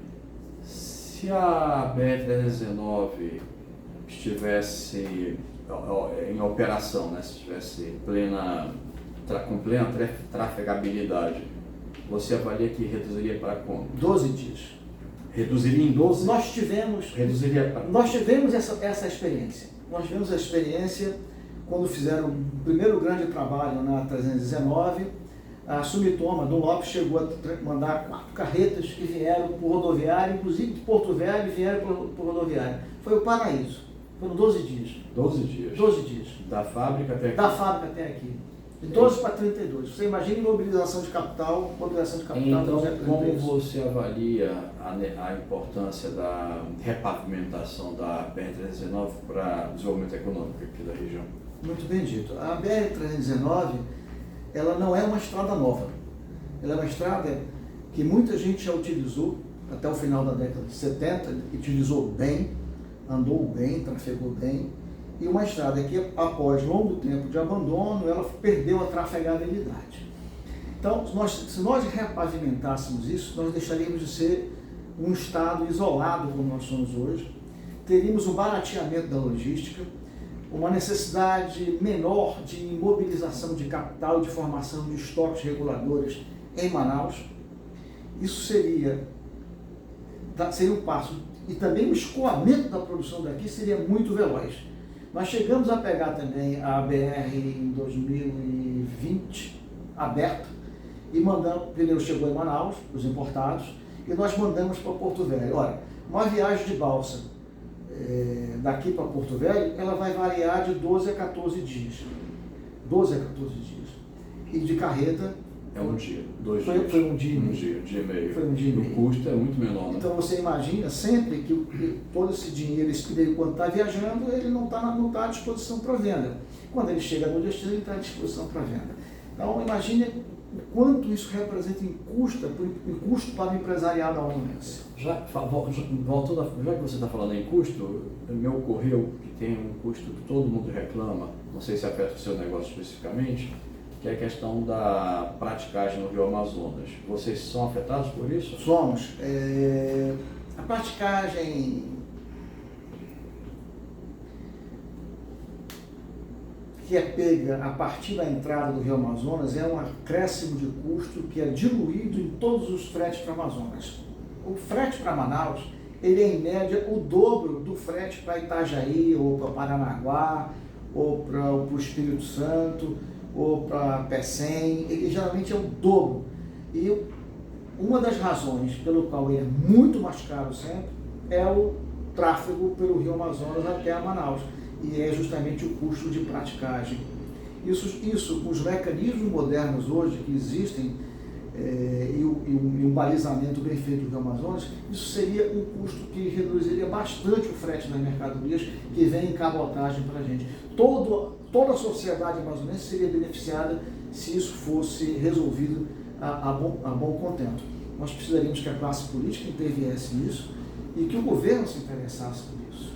Se a BR-319 estivesse em operação, né? Se estivesse com plena trafegabilidade, você avalia que reduziria para quanto? 12 dias. Reduziria em 12? Nós tivemos essa experiência. Nós tivemos a experiência quando fizeram o primeiro grande trabalho na 319. A Sumitomo, Dom Lopes, chegou a mandar 4 carretas que vieram por rodoviário, inclusive de Porto Velho, vieram por rodoviário. Foi o paraíso. Foram 12 dias. 12 dias? 12 dias. Da fábrica até aqui? Da fábrica até aqui. De 12 para 32. Você imagina mobilização de capital. Então, como você avalia a importância da repavimentação da BR-319 para o desenvolvimento econômico aqui da região? Muito bem dito. A BR-319, ela não é uma estrada nova. Ela é uma estrada que muita gente já utilizou até o final da década de 70, utilizou bem, andou bem, trafegou bem. E uma estrada que, após longo tempo de abandono, ela perdeu a trafegabilidade. Então, se nós repavimentássemos isso, nós deixaríamos de ser um estado isolado como nós somos hoje, teríamos um barateamento da logística, uma necessidade menor de imobilização de capital e de formação de estoques reguladores em Manaus. Isso seria um passo, e também o escoamento da produção daqui seria muito veloz. Nós chegamos a pegar também a BR em 2020, aberta, e mandamos, o pneu chegou em Manaus, os importados, e nós mandamos para Porto Velho. Olha, uma viagem de balsa daqui para Porto Velho, ela vai variar de 12 a 14 dias. 12 a 14 dias. E de carreta... É um dia, 2 dias. Foi um dia e meio. Um dia e meio. Foi um dia e meio. O custo é muito menor, né? Então você imagina sempre que todo esse dinheiro, esse pneu, quando está viajando, ele não está à disposição para venda. Quando ele chega no destino, ele está à disposição para venda. Então imagine o quanto isso representa em custo para o empresariado alonense. Voltando, já que você está falando em custo, me ocorreu que tem um custo que todo mundo reclama, não sei se afeta o seu negócio especificamente, que é a questão da praticagem no Rio Amazonas. Vocês são afetados por isso? Somos. A praticagem que é pega a partir da entrada do Rio Amazonas é um acréscimo de custo que é diluído em todos os fretes para Amazonas. O frete para Manaus, ele é em média o dobro do frete para Itajaí, ou para Paranaguá, ou para o Espírito Santo, ou para Pecém, ele geralmente é o dobro. E uma das razões pelo qual ele é muito mais caro sempre é o tráfego pelo Rio Amazonas até a Manaus, e é justamente o custo de praticagem. Isso com os mecanismos modernos hoje que existem, e um balizamento bem feito do Rio Amazonas, isso seria um custo que reduziria bastante o frete das mercadorias que vem em cabotagem para a gente. Toda a sociedade amazonense seria beneficiada se isso fosse resolvido a bom contento. Nós precisaríamos que a classe política interviesse nisso e que o governo se interessasse por isso.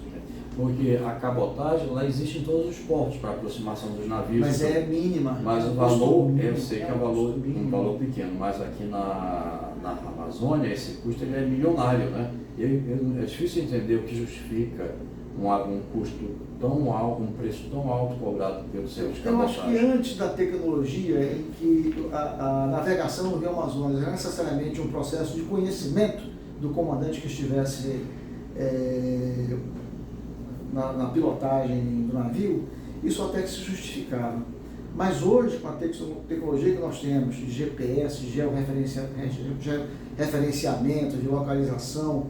Porque a cabotagem, lá existe em todos os portos para aproximação dos navios. Mas é mínima. Mas o valor, eu sei que é um valor pequeno, mas aqui na Amazônia esse custo ele é milionário, né? É difícil entender o que justifica um custo tão alto, um preço tão alto cobrado pelo serviço de cabotagem. Eu acho que antes da tecnologia em que a navegação no Rio Amazonas era necessariamente um processo de conhecimento do comandante que estivesse na pilotagem do navio, isso até que se justificava. Mas hoje, com a tecnologia que nós temos, de GPS, georreferenciamento, de localização,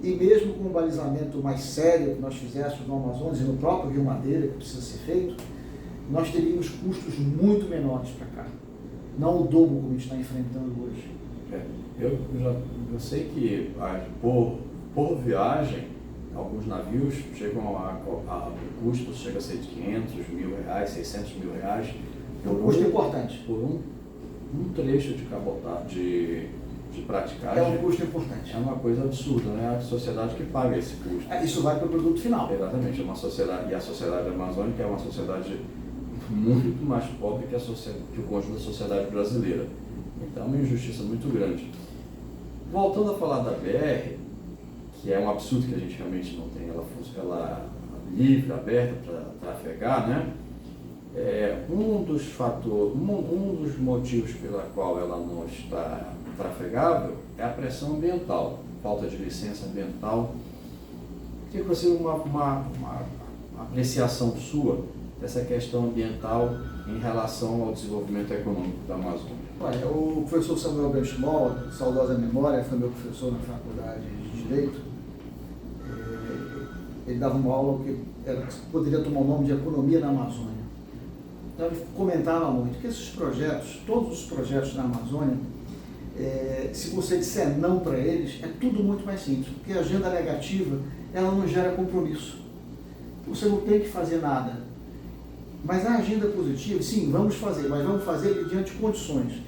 e mesmo com um balizamento mais sério que nós fizéssemos no Amazonas e no próprio Rio Madeira, que precisa ser feito, nós teríamos custos muito menores para cá. Não o dobro como a gente está enfrentando hoje. Eu sei que por viagem, alguns navios chegam o custo chega a ser de 500 mil reais, 600 mil reais. É um custo importante. Por um trecho de cabotagem, de praticagem. É um custo importante. É uma coisa absurda, né? A sociedade que paga esse custo. Isso vai para o produto final. Exatamente. É uma sociedade, e a sociedade amazônica é uma sociedade muito mais pobre que o conjunto da sociedade brasileira. Então é uma injustiça muito grande. Voltando a falar da BR, que é um absurdo que a gente realmente não tem ela livre, aberta para trafegar, né? Um dos motivos pela qual ela não está trafegável é a pressão ambiental, falta de licença ambiental. Queria que você uma apreciação sua dessa questão ambiental em relação ao desenvolvimento econômico da Amazônia. Olha, o professor Samuel Benchimol, saudosa memória, foi meu professor na faculdade de Direito. Ele dava uma aula que poderia tomar o nome de Economia na Amazônia. Então ele comentava muito que esses projetos, todos os projetos na Amazônia, se você disser não para eles, é tudo muito mais simples, porque a agenda negativa, ela não gera compromisso. Você não tem que fazer nada. Mas a agenda positiva, sim, vamos fazer, mas vamos fazer mediante condições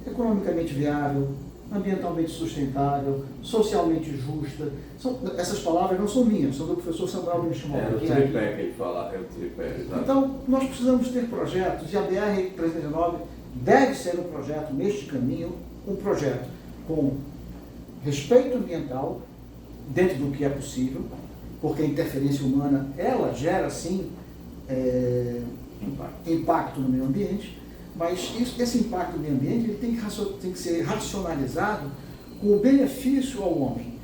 economicamente viável, ambientalmente sustentável, socialmente justa. Essas palavras não são minhas, são do professor Samuel Benchimol. O tripé que ele fala, é o tripé. Então, nós precisamos ter projetos, e a BR-319 deve ser um projeto neste caminho, um projeto com respeito ambiental, dentro do que é possível, porque a interferência humana, ela gera, sim, impacto no meio ambiente, mas esse impacto no meio ambiente ele tem que ser racionalizado com o benefício ao homem.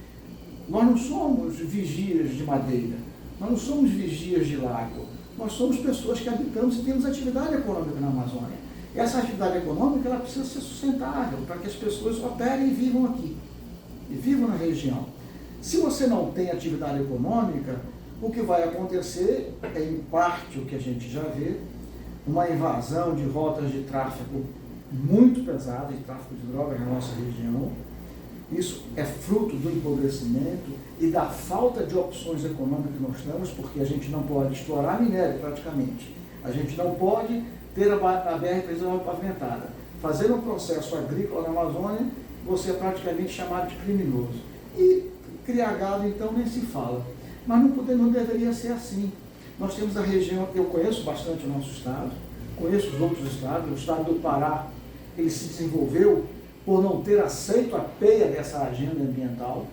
Nós não somos vigias de madeira, nós não somos vigias de lago, nós somos pessoas que habitamos e temos atividade econômica na Amazônia. E essa atividade econômica ela precisa ser sustentável para que as pessoas operem e vivam aqui, e vivam na região. Se você não tem atividade econômica, o que vai acontecer é, em parte, o que a gente já vê, uma invasão de rotas de tráfego muito pesadas, de tráfico de drogas na nossa região. Isso é fruto do empobrecimento e da falta de opções econômicas que nós temos, porque a gente não pode explorar minério praticamente. A gente não pode ter a BR-319 pavimentada. Fazer um processo agrícola na Amazônia, você é praticamente chamado de criminoso. E criar gado, então, nem se fala. Mas não deveria ser assim. Nós temos a região, eu conheço bastante o nosso estado, conheço os outros estados. O estado do Pará, ele se desenvolveu por não ter aceito a peia dessa agenda ambiental.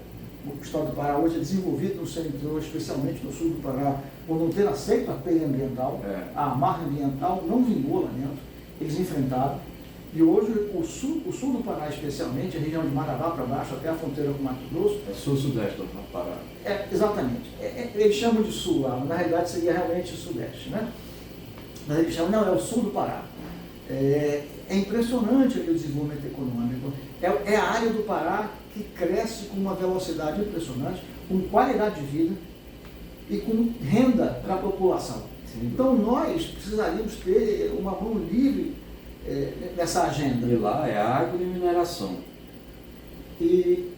O estado do Pará hoje é desenvolvido no centro, especialmente no sul do Pará, por não ter aceito a peia ambiental. A marca ambiental não vingou lá dentro, eles enfrentaram. E hoje o sul do Pará, especialmente, a região de Marabá para baixo, até a fronteira com o Mato Grosso. É sul-sudeste do Pará. Exatamente. Eles chamam de sul lá, na realidade seria realmente o sudeste, né? Mas eles chamam, não, é o sul do Pará. É impressionante aquele desenvolvimento econômico. É a área do Pará que cresce com uma velocidade impressionante, com qualidade de vida e com renda para a população. Sim. Então nós precisaríamos ter uma mão livre nessa agenda. E lá é água e mineração.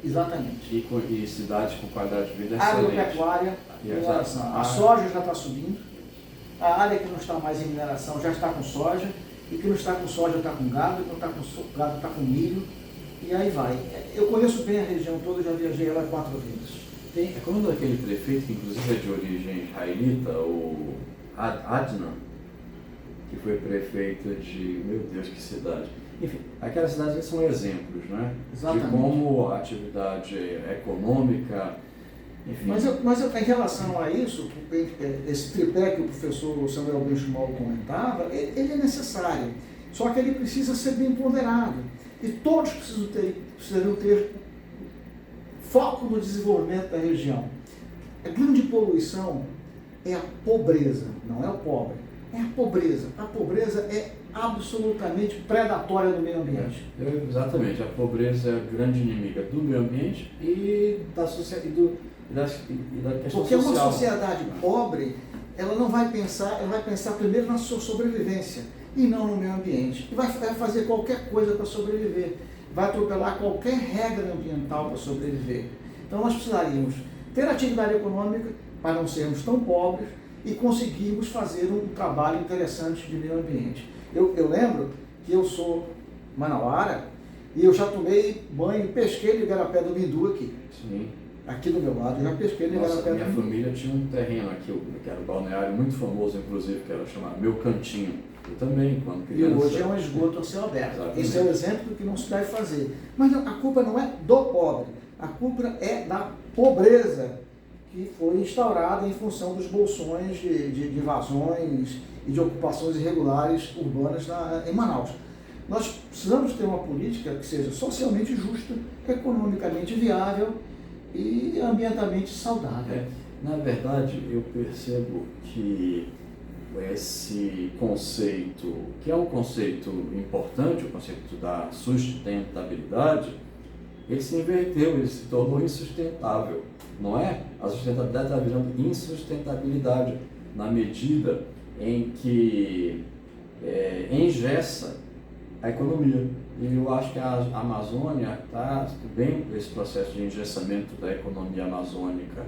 Exatamente. E cidades com qualidade de vida excelente. Agropecuária, mineração. A soja já está subindo. A área que não está mais em mineração já está com soja. E que não está com soja está com gado, e que não está com gado está com milho. E aí vai. Eu conheço bem a região toda, já viajei ela 4 vezes. Quando aquele prefeito, que inclusive é de origem israelita, o Adnan, que foi prefeito de, meu Deus, que cidade. Enfim, aquelas cidades são exemplos, né? Exatamente. De como a atividade econômica, enfim. Mas em relação a isso, esse tripé que o professor Samuel Benchimol comentava, ele é necessário, só que ele precisa ser bem ponderado. E todos precisariam ter foco no desenvolvimento da região. A grande poluição é a pobreza, não é o pobre. É a pobreza. A pobreza é absolutamente predatória do meio ambiente. Exatamente. A pobreza é a grande inimiga do meio ambiente e da sociedade. Porque uma sociedade pobre, ela não vai pensar, ela vai pensar primeiro na sua sobrevivência e não no meio ambiente. E vai fazer qualquer coisa para sobreviver. Vai atropelar qualquer regra ambiental para sobreviver. Então nós precisaríamos ter atividade econômica para não sermos tão pobres e conseguirmos fazer um trabalho interessante de meio ambiente. Eu lembro que eu sou manauara e eu já tomei banho, pesquei no Igarapé do Mindu aqui. Sim. Aqui do meu lado, eu já pesquei no Igarapé do Mindu. Minha família tinha um terreno aqui, que era um balneário muito famoso, inclusive, que era chamado Meu Cantinho. Eu também, quando criança. E hoje é um esgoto a céu aberto. Exatamente. Esse é o exemplo do que não se deve fazer. Mas a culpa não é do pobre, a culpa é da pobreza que foi instaurada em função dos bolsões de invasões e de ocupações irregulares urbanas em Manaus. Nós precisamos ter uma política que seja socialmente justa, economicamente viável e ambientalmente saudável. Na verdade, eu percebo que esse conceito, que é um conceito importante, o conceito da sustentabilidade, ele se inverteu, ele se tornou insustentável, não é? A sustentabilidade está virando insustentabilidade na medida em que engessa a economia. E eu acho que a Amazônia está bem, esse processo de engessamento da economia amazônica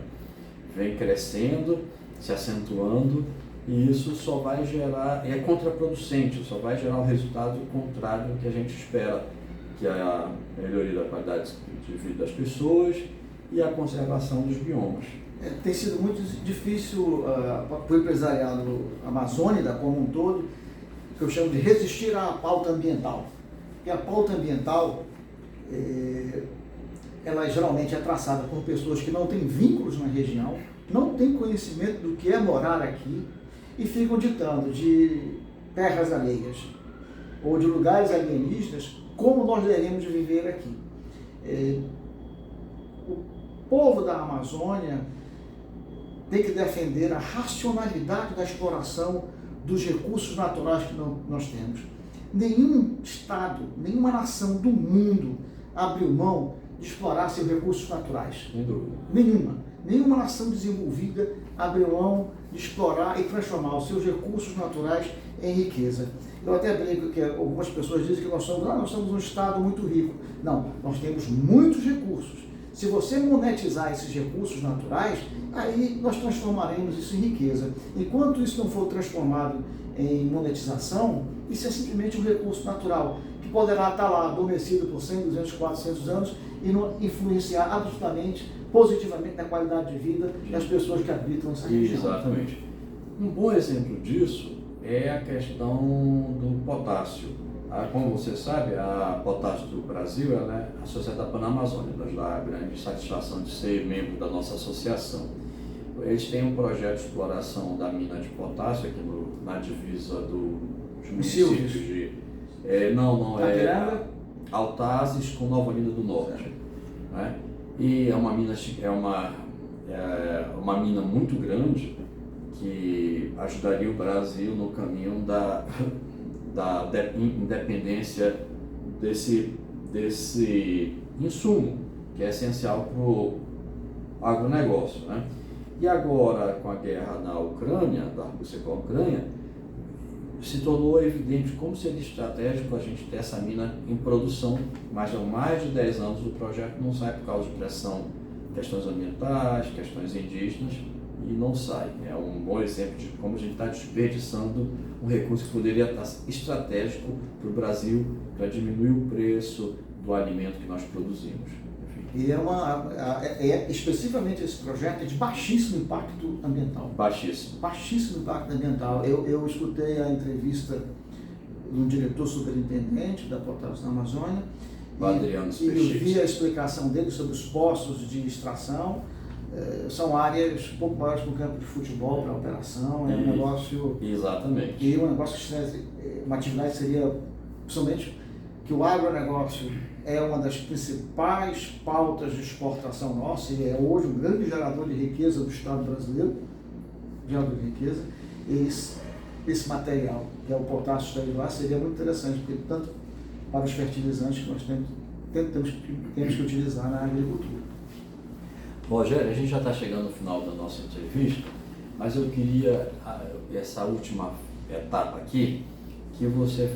vem crescendo, se acentuando, e isso só vai gerar, é contraproducente, só vai gerar o resultado contrário do que a gente espera, que é a melhoria da qualidade de vida das pessoas e a conservação dos biomas. Tem sido muito difícil para o empresariado amazônica como um todo, que eu chamo de resistir à pauta ambiental. E a pauta ambiental, ela geralmente é traçada por pessoas que não têm vínculos na região, não têm conhecimento do que é morar aqui e ficam ditando de terras alheias ou de lugares alienígenas como nós devemos viver aqui. O povo da Amazônia tem que defender a racionalidade da exploração dos recursos naturais que nós temos. Nenhum Estado, nenhuma nação do mundo abriu mão de explorar seus recursos naturais. Sem dúvida. Nenhuma nação desenvolvida abriu mão de explorar e transformar os seus recursos naturais em riqueza. Eu até brinco que algumas pessoas dizem que nós somos um Estado muito rico. Não, nós temos muitos recursos. Se você monetizar esses recursos naturais, aí nós transformaremos isso em riqueza. Enquanto isso não for transformado em monetização, isso é simplesmente um recurso natural, que poderá estar lá adormecido por 100, 200, 400 anos e não influenciar absolutamente, positivamente na qualidade de vida das pessoas que habitam essa região. Exatamente. Um bom exemplo disso é a questão do potássio. Como você sabe, a Potássio do Brasil ela é associada à Panamazônia, nos dá a grande satisfação de ser membro da nossa associação. Eles têm um projeto de exploração da mina de potássio aqui na divisa dos municípios de... Altazes com Nova Olinda do Norte. Né? E é uma mina muito grande que ajudaria o Brasil no caminho da independência desse insumo, que é essencial para o agronegócio. Né? E agora, com a guerra na Ucrânia, da Rússia com a Ucrânia, se tornou evidente como seria estratégico a gente ter essa mina em produção, mas há mais de 10 anos o projeto não sai por causa de pressão, questões ambientais, questões indígenas, e não sai. É um bom exemplo de como a gente está desperdiçando um recurso que poderia estar estratégico para o Brasil, para diminuir o preço do alimento que nós produzimos. E especificamente esse projeto é de baixíssimo impacto ambiental. Baixíssimo impacto ambiental. Eu escutei a entrevista do diretor superintendente da Potássio da Amazônia, e eu vi a explicação dele sobre os poços de extração. São áreas um pouco maiores que um campo de futebol para operação, é um negócio... Exatamente. E um negócio que uma atividade seria, principalmente, que o agronegócio é uma das principais pautas de exportação nossa, e é hoje um grande gerador de riqueza do Estado brasileiro, gerador de riqueza, e esse material, que é o potássio extraído de lá, seria muito interessante, porque tanto para os fertilizantes que nós temos que utilizar na agricultura. Rogério, a gente já está chegando no final da nossa entrevista, mas eu queria, essa última etapa aqui, que você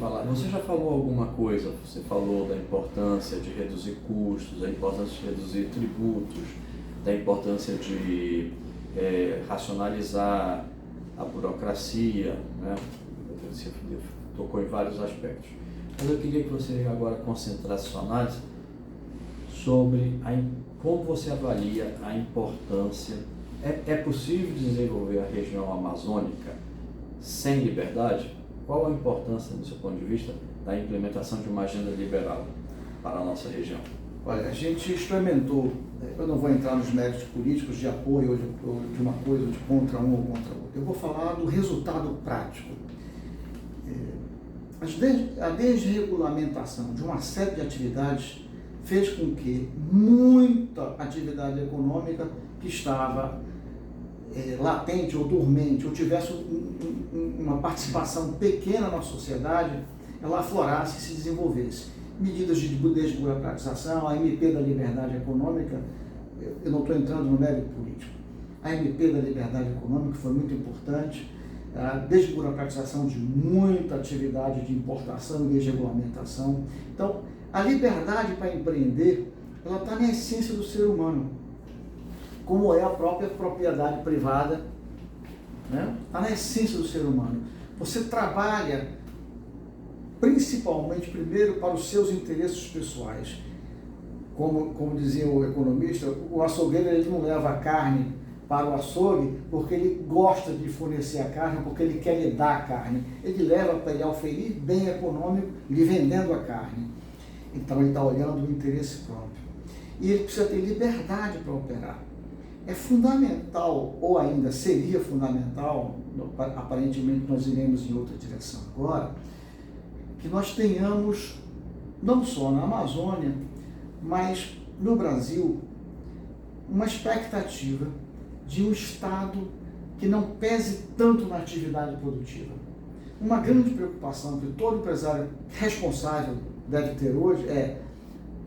já falou alguma coisa, você falou da importância de reduzir custos, da importância de reduzir tributos, da importância de racionalizar a burocracia, né? Você tocou em vários aspectos. Mas eu queria que você agora concentrasse sua análise sobre como você avalia a importância. É possível desenvolver a região amazônica sem liberdade? Qual a importância, do seu ponto de vista, da implementação de uma agenda liberal para a nossa região? Olha, a gente experimentou, eu não vou entrar nos méritos políticos de apoio ou de uma coisa, ou de contra um ou contra outro. Eu vou falar do resultado prático. A desregulamentação de uma série de atividades fez com que muita atividade econômica que estava latente ou dormente, ou tivesse uma participação pequena na sociedade, ela aflorasse e se desenvolvesse. Medidas de desburocratização, a MP da Liberdade Econômica, eu não estou entrando no mérito político, a MP da Liberdade Econômica foi muito importante, a desburocratização de muita atividade de importação e desregulamentação. Então, a liberdade para empreender, ela está na essência do ser humano, como é a própria propriedade privada, né? Está na essência do ser humano. Você trabalha principalmente, primeiro, para os seus interesses pessoais. Como dizia o economista, o açougueiro ele não leva a carne para o açougue porque ele gosta de fornecer a carne, porque ele quer lhe dar a carne. Ele leva para ele oferir bem econômico, lhe vendendo a carne. Então ele está olhando o interesse próprio. E ele precisa ter liberdade para operar. é fundamental, ou ainda seria fundamental, aparentemente nós iremos em outra direção agora, que nós tenhamos, não só na Amazônia, mas no Brasil, uma expectativa de um Estado que não pese tanto na atividade produtiva. Uma grande preocupação que todo empresário responsável deve ter hoje é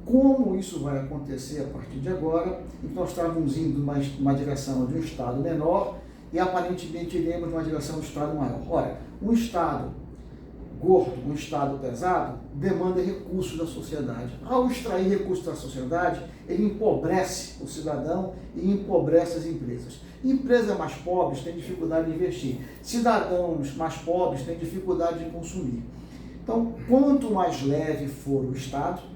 como isso vai acontecer a partir de agora, em que nós estávamos indo numa direção de um Estado menor e aparentemente iremos numa direção de um Estado maior. Ora, um Estado gordo, um Estado pesado, demanda recursos da sociedade. Ao extrair recursos da sociedade, ele empobrece o cidadão e empobrece as empresas. Empresas mais pobres têm dificuldade de investir. Cidadãos mais pobres têm dificuldade de consumir. Então, quanto mais leve for o Estado,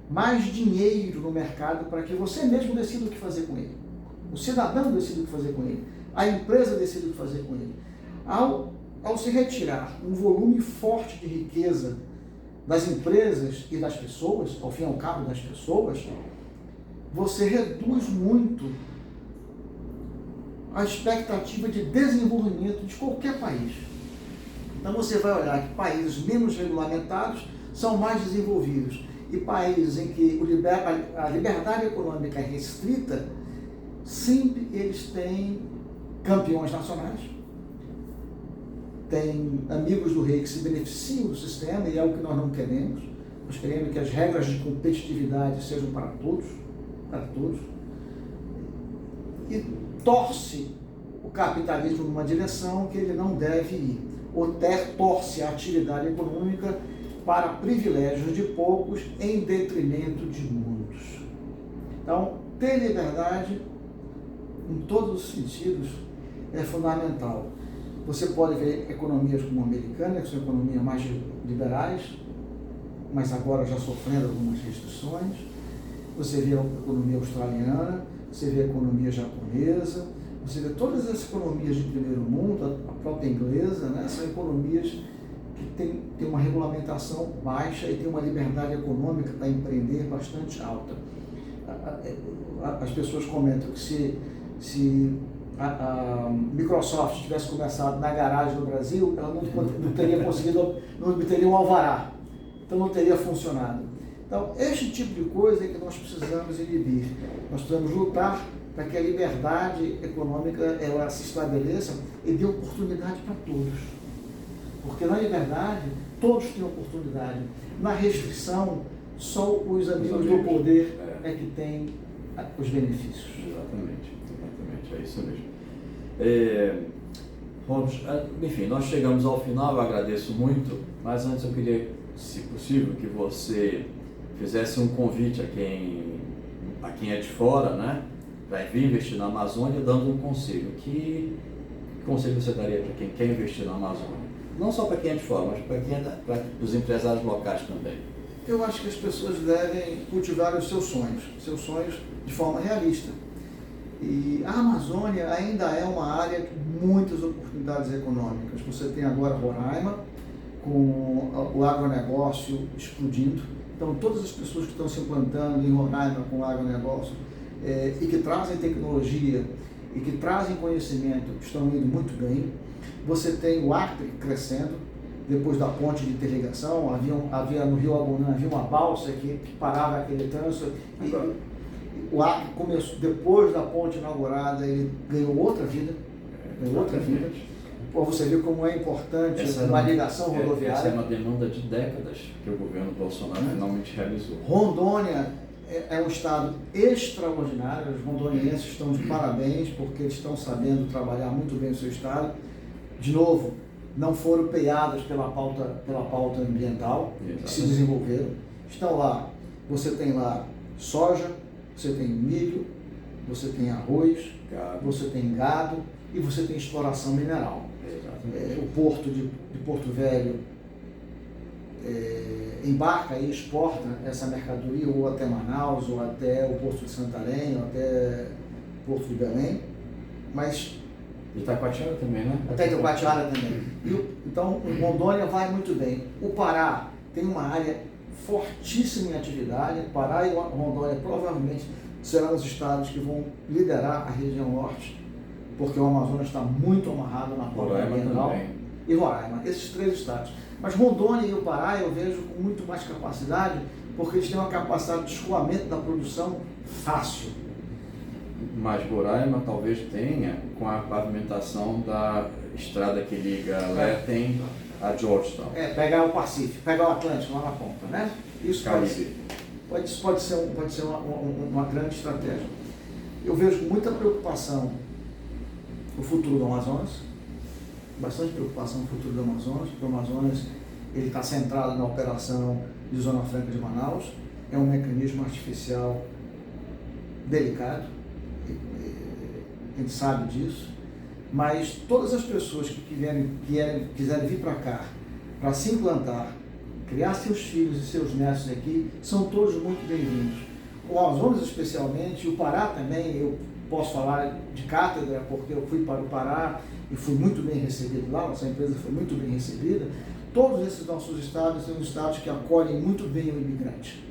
mais dinheiro no mercado para que você mesmo decida o que fazer com ele. O cidadão decida o que fazer com ele. A empresa decida o que fazer com ele. Ao se retirar um volume forte de riqueza das empresas e das pessoas, ao fim e ao cabo das pessoas, você reduz muito a expectativa de desenvolvimento de qualquer país. Então você vai olhar que países menos regulamentados são mais desenvolvidos. E países em que a liberdade econômica é restrita, sempre eles têm campeões nacionais, têm amigos do rei que se beneficiam do sistema, e é o que nós não queremos. Nós queremos que as regras de competitividade sejam para todos, e torce o capitalismo numa direção que ele não deve ir, ou torce a atividade econômica para privilégios de poucos em detrimento de muitos. Então, ter liberdade, em todos os sentidos, é fundamental. Você pode ver economias como a americana, que são economias mais liberais, mas agora já sofrendo algumas restrições. Você vê a economia australiana, você vê a economia japonesa, você vê todas as economias de primeiro mundo, a própria inglesa, né, são economias que tem uma regulamentação baixa e tem uma liberdade econômica para empreender bastante alta. As pessoas comentam que se a Microsoft tivesse começado na garagem no Brasil, ela não teria conseguido, não teria um alvará, então não teria funcionado. Então, este tipo de coisa é que nós precisamos inibir. Nós precisamos lutar para que a liberdade econômica ela se estabeleça e dê oportunidade para todos. Porque na liberdade, todos têm oportunidade. Na restrição, só os amigos do poder é que têm os benefícios. Exatamente, é isso mesmo. Vamos, enfim, nós chegamos ao final, eu agradeço muito, mas antes eu queria, se possível, que você fizesse um convite a quem é de fora, né, para vir investir na Amazônia, dando um conselho. Que conselho você daria para quem quer investir na Amazônia? Não só para quem é de fora, mas para os empresários locais também. Eu acho que as pessoas devem cultivar os seus sonhos de forma realista. E a Amazônia ainda é uma área de muitas oportunidades econômicas. Você tem agora Roraima, com o agronegócio explodindo. Então, todas as pessoas que estão se implantando em Roraima com o agronegócio e que trazem tecnologia e que trazem conhecimento, estão indo muito bem. Você tem o Acre crescendo, depois da ponte de interligação, havia no Rio Abunã, havia uma balsa que parava aquele trânsito, e o Acre começou, depois da ponte inaugurada, ele ganhou outra vida. Pô, você viu como é importante uma ligação rodoviária. Essa é uma demanda de décadas que o governo Bolsonaro finalmente realizou. Rondônia é um estado extraordinário, os rondonienses estão de parabéns, porque eles estão sabendo trabalhar muito bem o seu estado. De novo, não foram peados pela pauta ambiental, que se desenvolveram. Estão lá, você tem lá soja, você tem milho, você tem arroz, você tem gado e você tem exploração mineral. O porto de Porto Velho embarca e exporta essa mercadoria ou até Manaus, ou até o porto de Santarém, ou até o porto de Belém, mas Itacoatiara também, né? Até Itacoatiara também. Então, o Rondônia vai muito bem. O Pará tem uma área fortíssima em atividade. Pará e Rondônia provavelmente serão os estados que vão liderar a região norte, porque o Amazonas está muito amarrado na pauta ambiental. E Roraima, esses 3 estados. Mas Rondônia e o Pará eu vejo com muito mais capacidade, porque eles têm uma capacidade de escoamento da produção fácil. Mas Roraima talvez tenha, com a pavimentação da estrada que liga Lethem a Georgetown. Pegar o Pacífico, pegar o Atlântico lá na ponta, né? Isso pode ser uma grande estratégia. Eu vejo com muita preocupação o futuro do Amazonas, bastante preocupação no futuro do Amazonas, porque o Amazonas ele está centrado na operação de Zona Franca de Manaus, é um mecanismo artificial delicado, a gente sabe disso, mas todas as pessoas que quiserem vir para cá, para se implantar, criar seus filhos e seus netos aqui, são todos muito bem-vindos. O Amazonas especialmente, o Pará também, eu posso falar de cátedra, porque eu fui para o Pará e fui muito bem recebido lá, nossa empresa foi muito bem recebida. Todos esses nossos estados são estados que acolhem muito bem o imigrante,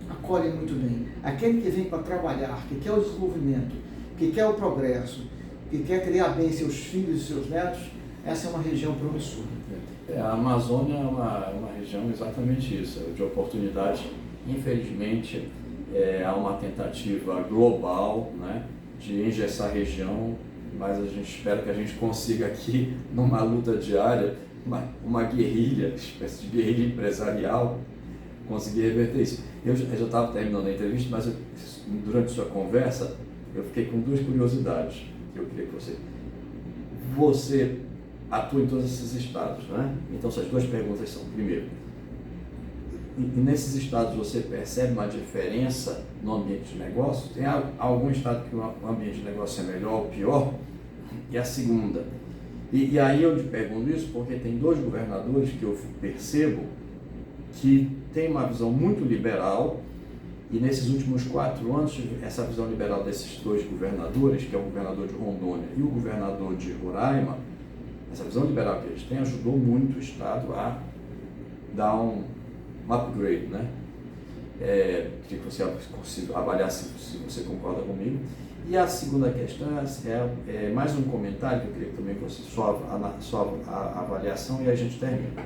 acolhem muito bem. Aquele que vem para trabalhar, que quer o desenvolvimento, que quer o progresso, que quer criar bem seus filhos e seus netos, essa é uma região promissora. A Amazônia é uma região exatamente isso, de oportunidade. Infelizmente, há uma tentativa global, né, de engessar a região, mas a gente espera que a gente consiga aqui, numa luta diária, uma guerrilha, espécie de guerrilha empresarial, conseguir reverter isso. Eu já estava terminando a entrevista, mas durante sua conversa, eu fiquei com 2 curiosidades que eu queria que você atua em todos esses estados, né? Então, essas 2 perguntas são: primeiro, e nesses estados você percebe uma diferença no ambiente de negócio? Tem algum estado que o ambiente de negócio é melhor ou pior? E a segunda, e aí eu te pergunto isso porque tem 2 governadores que eu percebo que têm uma visão muito liberal, e nesses últimos 4 anos, essa visão liberal desses 2 governadores, que é o governador de Rondônia e o governador de Roraima, essa visão liberal que eles têm ajudou muito o estado a dar um upgrade, né? Queria que você avaliasse se você concorda comigo. E a segunda questão é mais um comentário que eu queria também que você sua avaliação e a gente termina.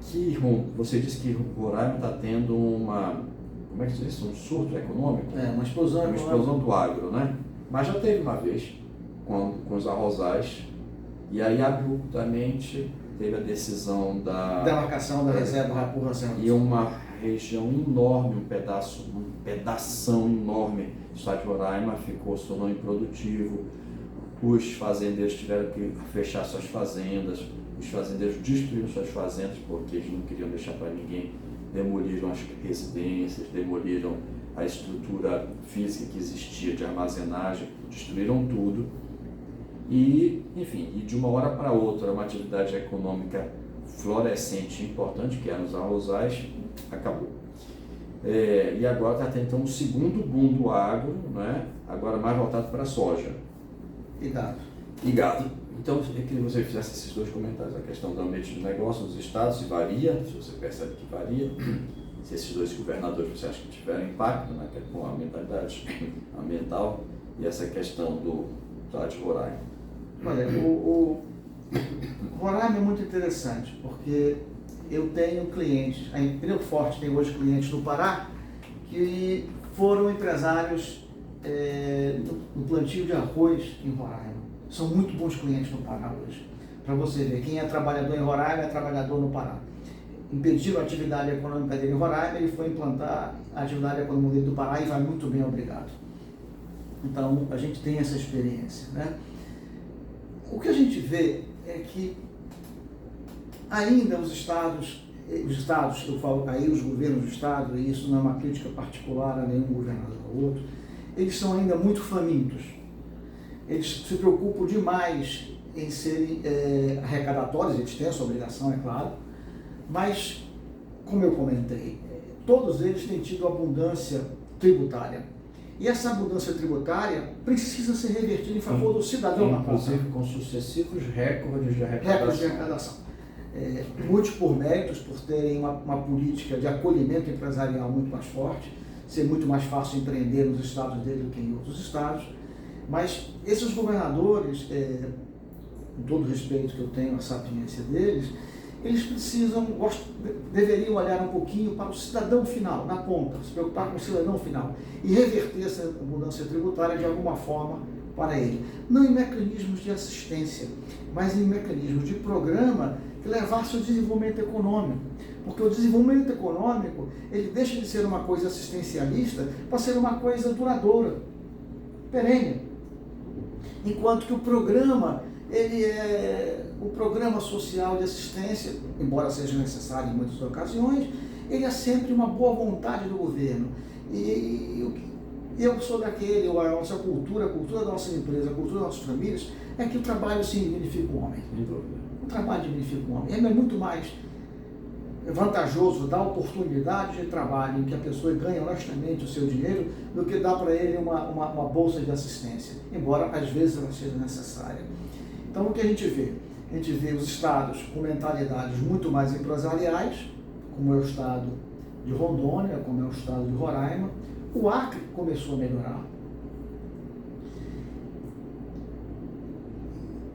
Que você disse que Roraima está tendo como é que se diz? Um surto econômico? Uma explosão econômica. Uma explosão do agro, né? Mas já teve uma vez com os arrozais, e aí abruptamente teve a decisão da demarcação da reserva Rapurra. E uma região enorme, um pedação enorme do estado de Roraima se tornou improdutivo. Os fazendeiros tiveram que fechar suas fazendas, os fazendeiros destruíram suas fazendas porque eles não queriam deixar para ninguém, demoliram as residências, demoliram a estrutura física que existia de armazenagem, destruíram tudo. E, enfim, de uma hora para outra, uma atividade econômica florescente importante, que era os arrozais, acabou. E agora está tentando um segundo boom do agro, né? Agora mais voltado para a soja. E gado. Então, eu queria que você fizesse esses 2 comentários, a questão do ambiente de negócio dos estados, se varia, se você percebe que varia, se esses 2 governadores você acha que tiveram impacto, né, com a mentalidade ambiental, e essa questão do estado de Roraima. Olha, o Roraima é muito interessante, porque eu tenho clientes, a Pneu Forte tem hoje clientes no Pará, que foram empresários no plantio de arroz em Roraima. São muito bons clientes no Pará hoje. Para você ver, quem é trabalhador em Roraima é trabalhador no Pará. Impediram a atividade econômica dele em Roraima, ele foi implantar a atividade econômica dele do Pará e vai muito bem, obrigado. Então, a gente tem essa experiência, né? O que a gente vê é que ainda os estados, eu falo aí, os governos do estado, e isso não é uma crítica particular a nenhum governador ou outro, eles são ainda muito famintos. Eles se preocupam demais em serem arrecadatórios, eles têm essa obrigação, é claro, mas, como eu comentei, todos eles têm tido abundância tributária. E essa abundância tributária precisa ser revertida em favor do cidadão na ponta. Inclusive com sucessivos recordes de arrecadação. muitos por méritos, por terem uma política de acolhimento empresarial muito mais forte, ser muito mais fácil empreender nos estados dele do que em outros estados. Mas esses governadores, com todo o respeito que eu tenho à sapiência deles, eles deveriam olhar um pouquinho para o cidadão final, na ponta, se preocupar com o cidadão final e reverter essa mudança tributária de alguma forma para ele. Não em mecanismos de assistência, mas em mecanismos de programa que levasse ao desenvolvimento econômico. Porque o desenvolvimento econômico, ele deixa de ser uma coisa assistencialista para ser uma coisa duradoura, perene. Enquanto que o programa social de assistência, embora seja necessário em muitas ocasiões, ele é sempre uma boa vontade do governo. E eu sou daquele, a nossa cultura, a cultura da nossa empresa, a cultura das nossas famílias, é que o trabalho sim dignifica o homem. O trabalho dignifica o homem. É muito mais vantajoso dar oportunidade de trabalho em que a pessoa ganha honestamente o seu dinheiro do que dar para ele uma bolsa de assistência, embora às vezes ela seja necessária. Então o que a gente vê? A gente vê os estados com mentalidades muito mais empresariais, como é o estado de Rondônia, como é o estado de Roraima. O Acre começou a melhorar.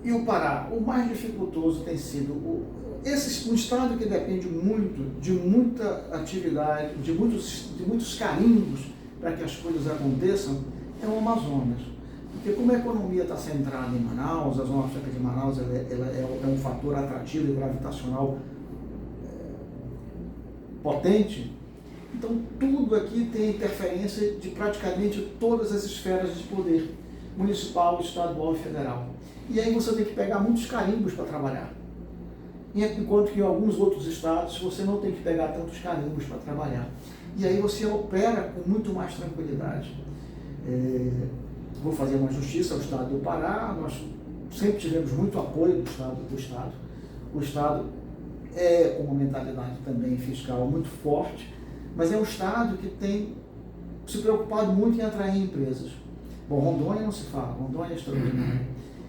E o Pará, o mais dificultoso tem sido um estado que depende muito de muita atividade, de muitos carimbos para que as coisas aconteçam, é o Amazonas. Porque como a economia está centrada em Manaus, a zona franca de Manaus ela é um fator atrativo e gravitacional potente, então tudo aqui tem interferência de praticamente todas as esferas de poder, municipal, estadual e federal. E aí você tem que pegar muitos carimbos para trabalhar. Enquanto que em alguns outros estados você não tem que pegar tantos carimbos para trabalhar. E aí você opera com muito mais tranquilidade. Vou fazer uma justiça ao estado do Pará, nós sempre tivemos muito apoio do estado. O estado é com uma mentalidade também fiscal muito forte, mas é um estado que tem se preocupado muito em atrair empresas. Bom, Rondônia não se fala, Rondônia é extraordinário.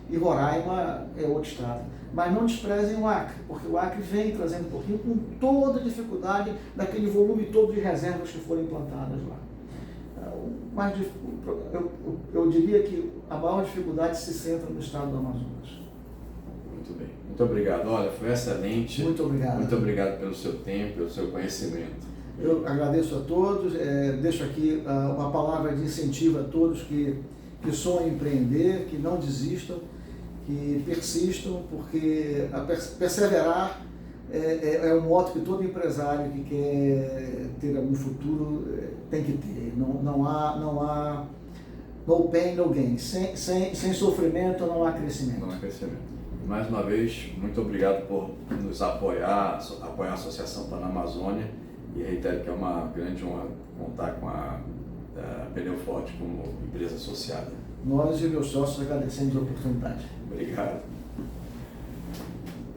E Roraima é outro estado. Mas não desprezem o Acre, porque o Acre vem trazendo um pouquinho com toda a dificuldade daquele volume todo de reservas que foram implantadas lá. Mas eu diria que a maior dificuldade se centra no estado do Amazonas. Muito bem. Muito obrigado. Olha, foi excelente. Muito obrigado. Muito obrigado pelo seu tempo, pelo seu conhecimento. Eu agradeço a todos, deixo aqui uma palavra de incentivo a todos que sonham em empreender, que não desistam, que persistam, porque perseverar é um moto que todo empresário que quer ter algum futuro tem que ter. Não há no pain, no gain. Sem sofrimento não há crescimento. Não há crescimento. Mais uma vez, muito obrigado por nos apoiar a Associação Panamazônia, e reitero que é uma grande honra contar com a Pneu Forte como empresa associada. Nós e meus sócios agradecemos a oportunidade. Obrigado.